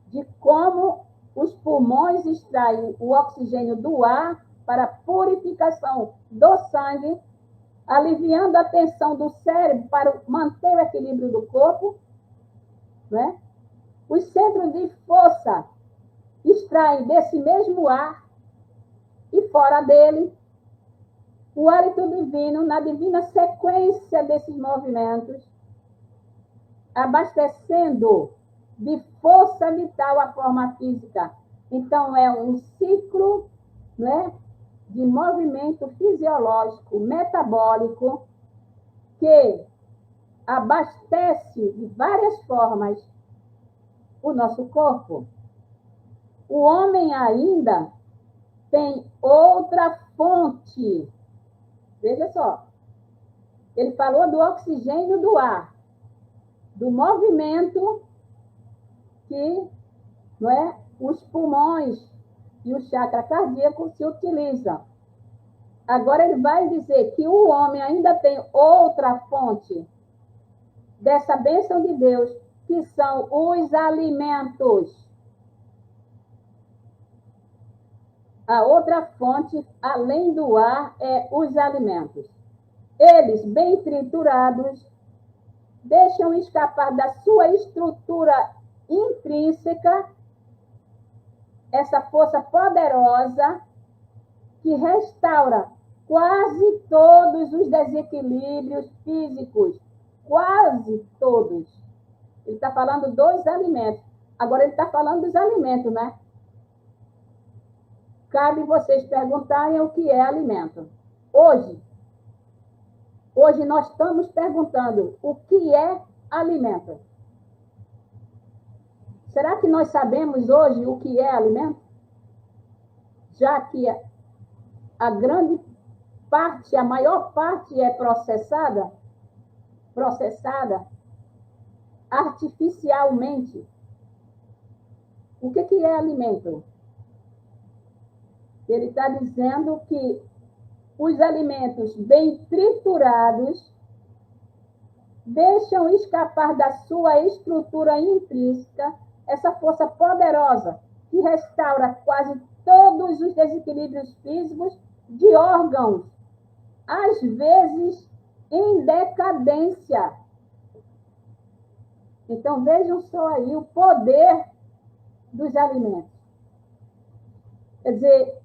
de como os pulmões extraem o oxigênio do ar para a purificação do sangue, aliviando a tensão do cérebro para manter o equilíbrio do corpo, né? Os centros de força extraem desse mesmo ar e fora dele o hálito divino na divina sequência desses movimentos, abastecendo de força vital a forma física. Então, é um ciclo, né, de movimento fisiológico, metabólico, que abastece de várias formas o nosso corpo. O homem ainda tem outra fonte. Veja só. Ele falou do oxigênio do ar, do movimento que, não é, os pulmões e o chakra cardíaco se utilizam. Agora ele vai dizer que o homem ainda tem outra fonte dessa bênção de Deus, que são os alimentos. A outra fonte, além do ar, é os alimentos. Eles, bem triturados, deixam escapar da sua estrutura intrínseca essa força poderosa que restaura quase todos os desequilíbrios físicos. Quase todos. Ele está falando dos alimentos. Agora ele está falando dos alimentos, né? Cabe vocês perguntarem o que é alimento. Hoje nós estamos perguntando o que é alimento. Será que nós sabemos hoje o que é alimento? Já que a grande parte, a maior parte é processada artificialmente. O que é alimento? Ele está dizendo que os alimentos bem triturados deixam escapar da sua estrutura intrínseca essa força poderosa que restaura quase todos os desequilíbrios físicos de órgãos, às vezes em decadência. Então, vejam só aí o poder dos alimentos. Quer dizer,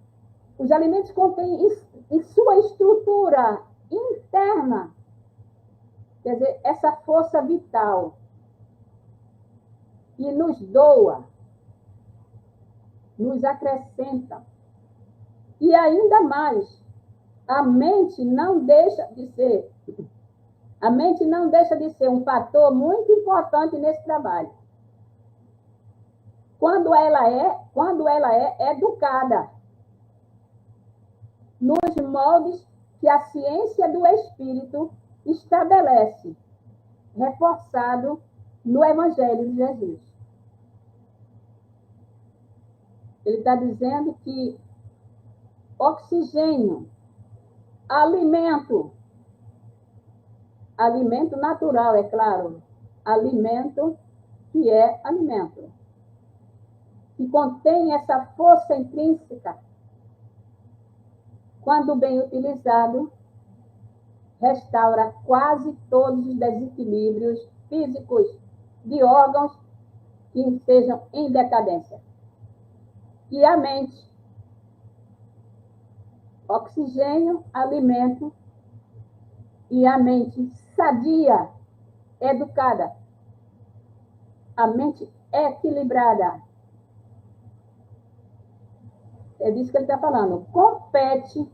os alimentos contêm em sua estrutura interna, quer dizer, essa força vital, e nos doa, nos acrescenta. E ainda mais, a mente não deixa de ser um fator muito importante nesse trabalho. Quando ela é educada nos moldes que a ciência do Espírito estabelece, reforçado no Evangelho de Jesus. Ele está dizendo que oxigênio, alimento natural, é claro, alimento que é alimento, que contém essa força intrínseca, quando bem utilizado, restaura quase todos os desequilíbrios físicos de órgãos que estejam em decadência. E a mente, oxigênio, alimento, e a mente sadia, educada, a mente equilibrada. É disso que ele está falando. Compete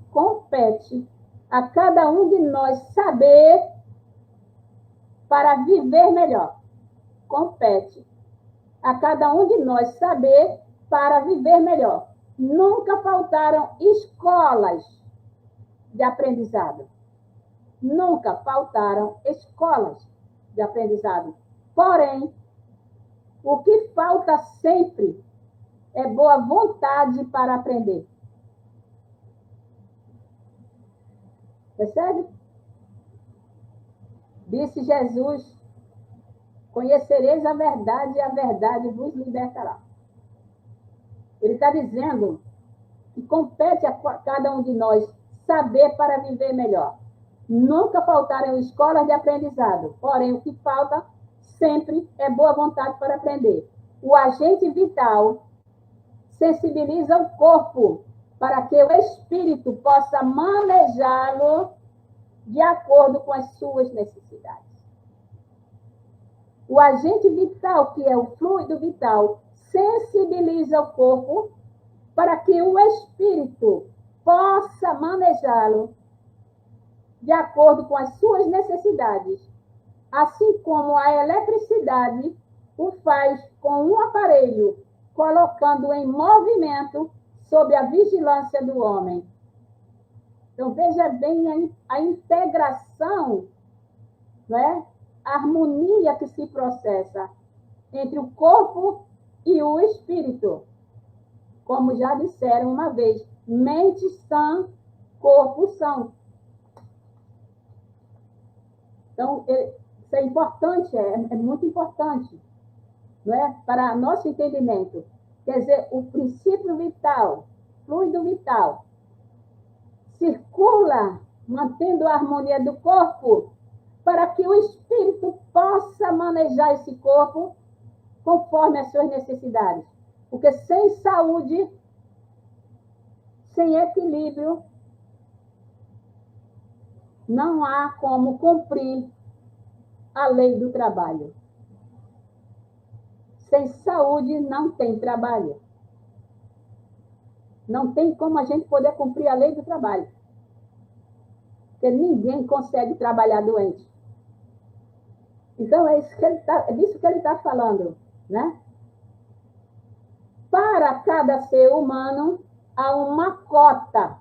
a cada um de nós saber para viver melhor. Compete a cada um de nós saber para viver melhor. Nunca faltaram escolas de aprendizado. Nunca faltaram escolas de aprendizado. Porém, o que falta sempre é boa vontade para aprender. Percebe? Disse Jesus: conhecereis a verdade e a verdade vos libertará. Ele está dizendo que compete a cada um de nós saber para viver melhor. Nunca faltarão escolas de aprendizado, porém o que falta sempre é boa vontade para aprender. O agente vital sensibiliza o corpo para que o espírito possa manejá-lo de acordo com as suas necessidades. O agente vital, que é o fluido vital, sensibiliza o corpo para que o espírito possa manejá-lo de acordo com as suas necessidades, assim como a eletricidade o faz com um aparelho, colocando em movimento sob a vigilância do homem. Então, veja bem a integração, né? A harmonia que se processa entre o corpo e o espírito. Como já disseram uma vez, mente sã, corpo são. Então, isso é importante, é muito importante, não é? Para nosso entendimento. Quer dizer, o princípio vital, fluido vital, circula mantendo a harmonia do corpo para que o espírito possa manejar esse corpo conforme as suas necessidades. Porque sem saúde, sem equilíbrio, não há como cumprir a lei do trabalho. Sem saúde, não tem trabalho. Não tem como a gente poder cumprir a lei do trabalho. Porque ninguém consegue trabalhar doente. Então, é disso que ele está falando, né? Para cada ser humano, há uma cota.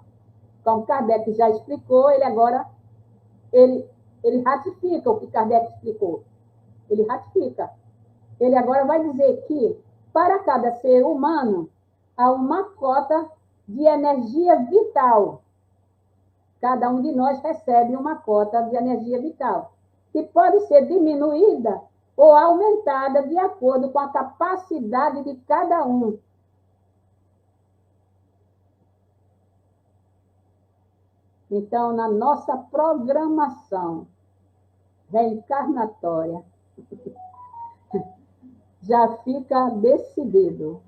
Como Kardec já explicou, ele ratifica o que Kardec explicou. Ele ratifica. Ele agora vai dizer que, para cada ser humano, há uma cota de energia vital. Cada um de nós recebe uma cota de energia vital, que pode ser diminuída ou aumentada de acordo com a capacidade de cada um. Então, na nossa programação reencarnatória, já fica decidido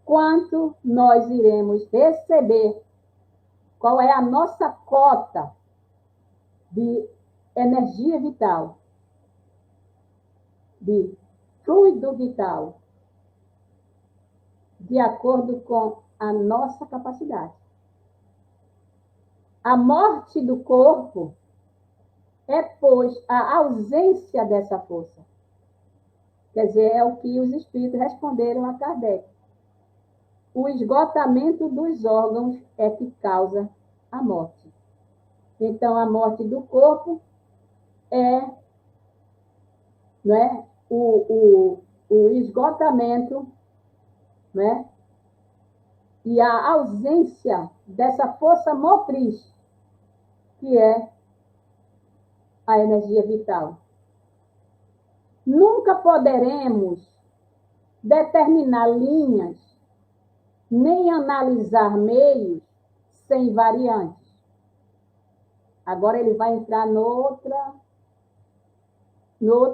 quanto nós iremos receber, qual é a nossa cota de energia vital, de fluido vital, de acordo com a nossa capacidade. A morte do corpo é, pois, a ausência dessa força. Quer dizer, é o que os espíritos responderam a Kardec. O esgotamento dos órgãos é que causa a morte. Então, a morte do corpo é, né, o esgotamento, né, e a ausência dessa força motriz, que é a energia vital. Nunca poderemos determinar linhas, nem analisar meios sem variantes. Agora ele vai entrar no outro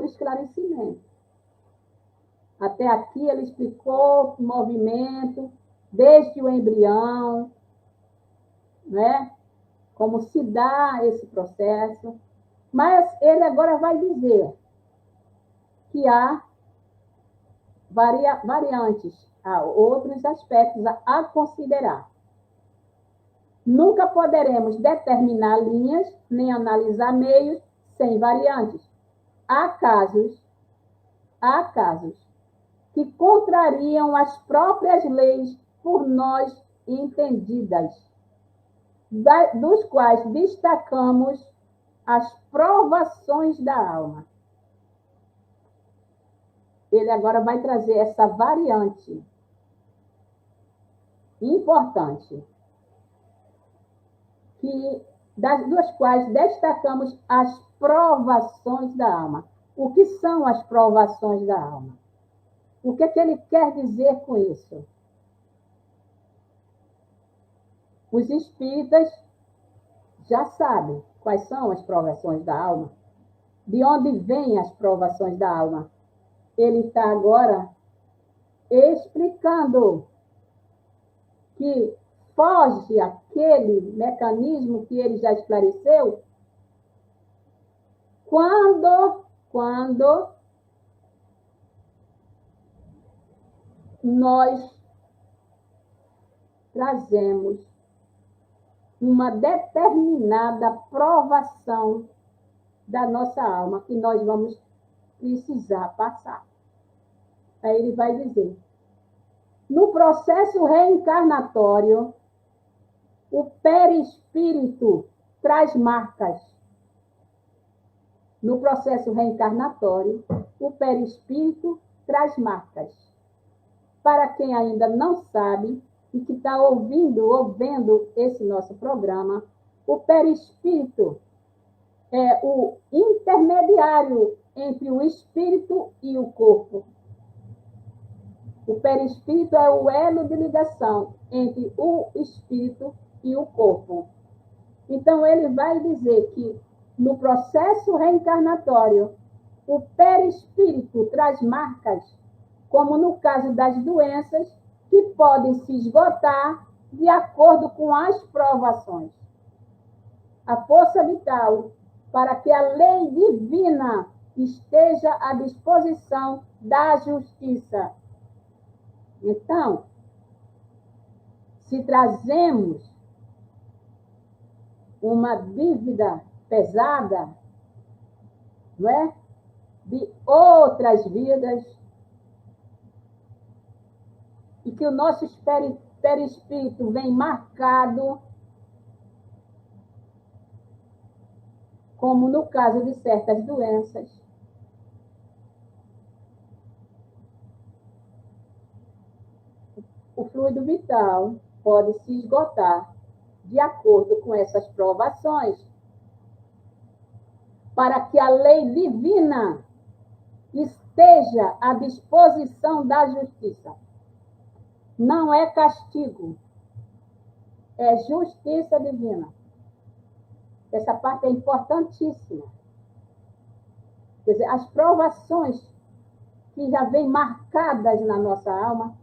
esclarecimento. Até aqui ele explicou o movimento, desde o embrião, né? Como se dá esse processo. Mas ele agora vai dizer que há variantes, há outros aspectos a considerar. Nunca poderemos determinar linhas, nem analisar meios sem variantes. Há casos que contrariam as próprias leis por nós entendidas, dos quais destacamos as provações da alma. Ele agora vai trazer essa variante importante, que das quais destacamos as provações da alma. O que são as provações da alma? O que ele quer dizer com isso? Os espíritas já sabem quais são as provações da alma, de onde vêm as provações da alma. Ele está agora explicando que foge aquele mecanismo que ele já esclareceu quando nós trazemos uma determinada provação da nossa alma que nós vamos precisar passar. Aí ele vai dizer: no processo reencarnatório, o perispírito traz marcas. No processo reencarnatório, o perispírito traz marcas. Para quem ainda não sabe e que está ouvindo esse nosso programa, o perispírito é o intermediário entre o espírito e o corpo. O perispírito é o elo de ligação entre o espírito e o corpo. Então, ele vai dizer que, no processo reencarnatório, o perispírito traz marcas, como no caso das doenças, que podem se esgotar de acordo com as provações. A força vital para que a lei divina esteja à disposição da justiça. Então, se trazemos uma dívida pesada, não é? De outras vidas, e que o nosso perispírito vem marcado, como no caso de certas doenças, o fluido vital pode se esgotar de acordo com essas provações, para que a lei divina esteja à disposição da justiça. Não é castigo, é justiça divina. Essa parte é importantíssima. Quer dizer, as provações que já vêm marcadas na nossa alma,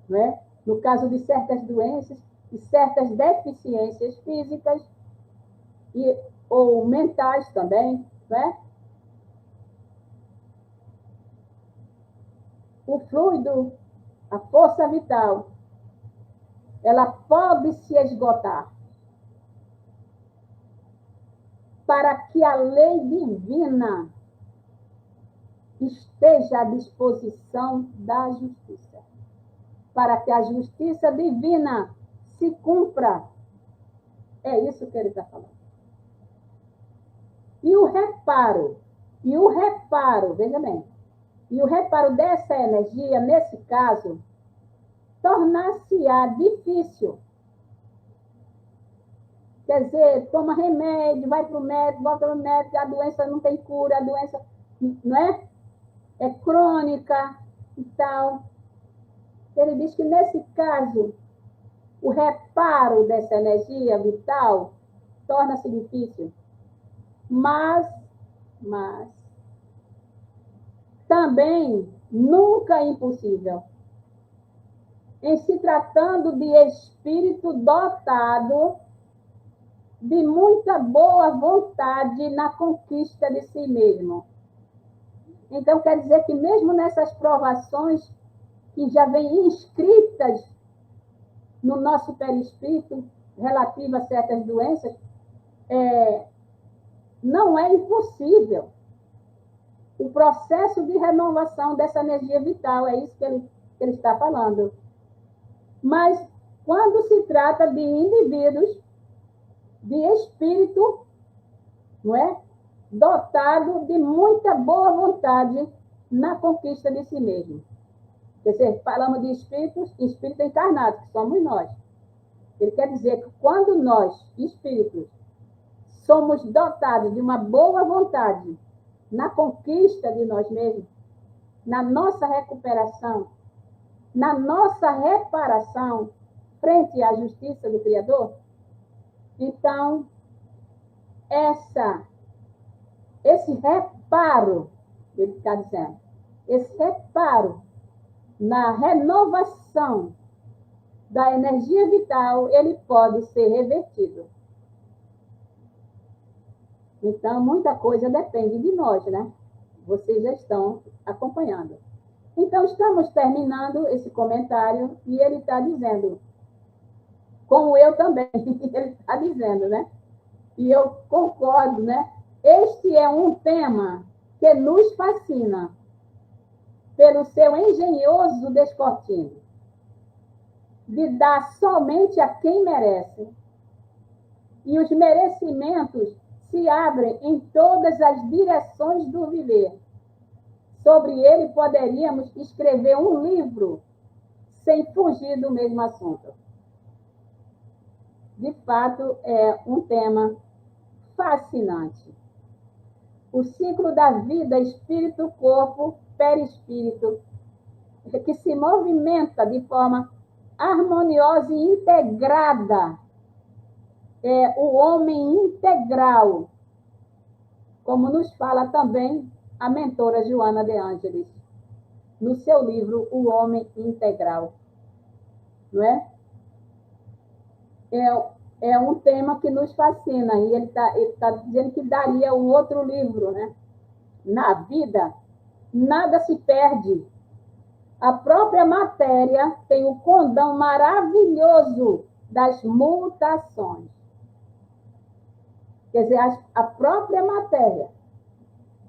não é? No caso de certas doenças e certas deficiências físicas ou mentais também, não é? O fluido, a força vital, ela pode se esgotar para que a lei divina esteja à disposição da justiça. Para que a justiça divina se cumpra. É isso que ele está falando. E o reparo, veja bem, e o reparo dessa energia, nesse caso, tornar-se-á difícil. Quer dizer, toma remédio, vai para o médico, volta para o médico, a doença não tem cura, a doença, não é? É crônica e tal. Ele diz que, nesse caso, o reparo dessa energia vital torna-se difícil. Mas também nunca impossível. Em se tratando de espírito dotado de muita boa vontade na conquista de si mesmo. Então, quer dizer que mesmo nessas provações que já vêm inscritas no nosso perispírito, relativa a certas doenças, não é impossível o processo de renovação dessa energia vital, é isso que ele está falando. Mas, quando se trata de indivíduos de espírito, não é? Dotado de muita boa vontade na conquista de si mesmo. Quer dizer, falamos de espírito encarnado, que somos nós. Ele quer dizer que quando nós, espíritos, somos dotados de uma boa vontade na conquista de nós mesmos, na nossa recuperação, na nossa reparação frente à justiça do Criador, então, esse reparo, ele está dizendo, esse reparo na renovação da energia vital, ele pode ser revertido. Então, muita coisa depende de nós, né? Vocês já estão acompanhando. Então, estamos terminando esse comentário e ele está dizendo, como eu também, ele está dizendo, né? E eu concordo, né? Este é um tema que nos fascina pelo seu engenhoso descortino de dar somente a quem merece. E os merecimentos se abrem em todas as direções do viver. Sobre ele poderíamos escrever um livro sem fugir do mesmo assunto. De fato, é um tema fascinante. O ciclo da vida, espírito, corpo, perispírito, que se movimenta de forma harmoniosa e integrada. É o homem integral, como nos fala também a mentora Joana de Ângeles, no seu livro O Homem Integral. Não é? É um tema que nos fascina, e ele tá dizendo que daria um outro livro, né? Na vida, nada se perde. A própria matéria tem o condão maravilhoso das mutações. Quer dizer, a própria matéria,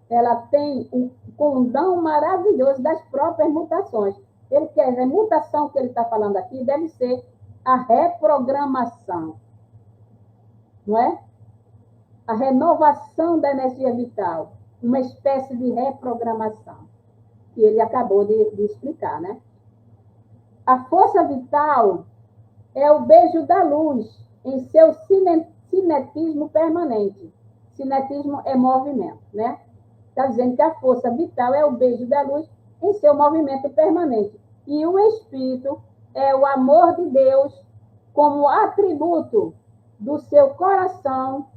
ela tem um condão maravilhoso das próprias mutações. Ele quer dizer, a mutação que ele está falando aqui deve ser a reprogramação, não é? A renovação da energia vital, uma espécie de reprogramação, que ele acabou de explicar, né? A força vital é o beijo da luz em seu cinetismo permanente. Cinetismo é movimento, né? Está dizendo que a força vital é o beijo da luz em seu movimento permanente. E o espírito é o amor de Deus como atributo do seu coração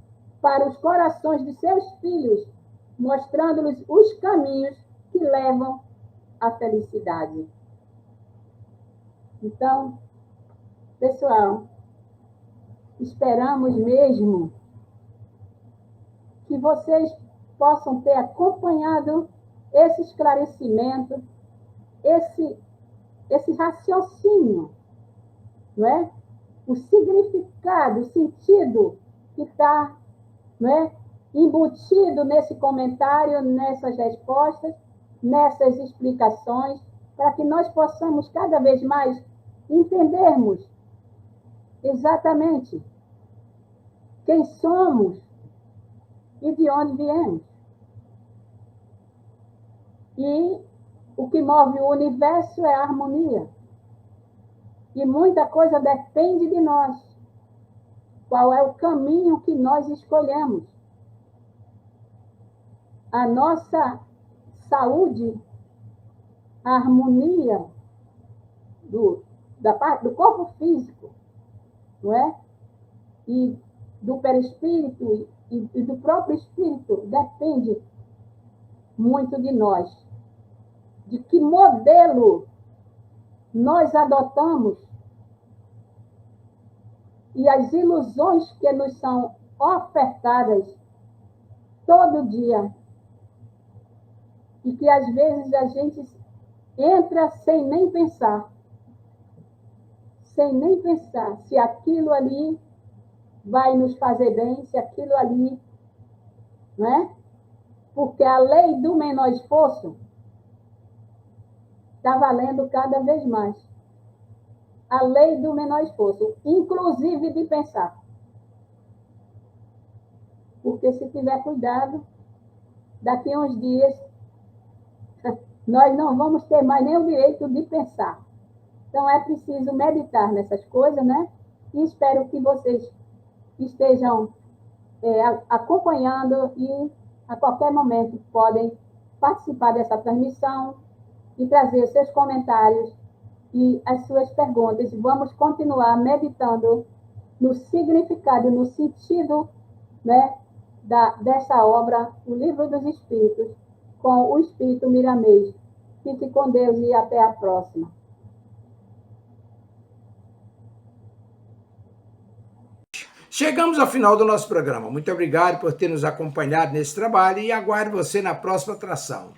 para os corações de seus filhos, mostrando-lhes os caminhos que levam à felicidade. Então, pessoal, esperamos mesmo que vocês possam ter acompanhado esse esclarecimento, esse raciocínio, não é? O significado, o sentido que está, não é, embutido nesse comentário, nessas respostas, nessas explicações, para que nós possamos cada vez mais entendermos exatamente quem somos e de onde viemos. E o que move o universo é a harmonia. E muita coisa depende de nós. Qual é o caminho que nós escolhemos? A nossa saúde, a harmonia da parte do corpo físico, não é? E do perispírito e do próprio espírito depende muito de nós. De que modelo nós adotamos e as ilusões que nos são ofertadas todo dia e que às vezes a gente entra sem nem pensar se aquilo ali vai nos fazer bem, se aquilo ali, não é? Porque a lei do menor esforço está valendo cada vez mais. A lei do menor esforço, inclusive de pensar. Porque se tiver cuidado, daqui a uns dias, nós não vamos ter mais nem o direito de pensar. Então, é preciso meditar nessas coisas, né? e espero que vocês estejam acompanhando e a qualquer momento podem participar dessa transmissão e trazer seus comentários e as suas perguntas. Vamos continuar meditando no significado, no sentido, né, dessa obra, o Livro dos Espíritos, com o Espírito Miramês. Fique com Deus e até a próxima.
Chegamos ao final do nosso programa. Muito obrigado por ter nos acompanhado nesse trabalho e aguardo você na próxima atração.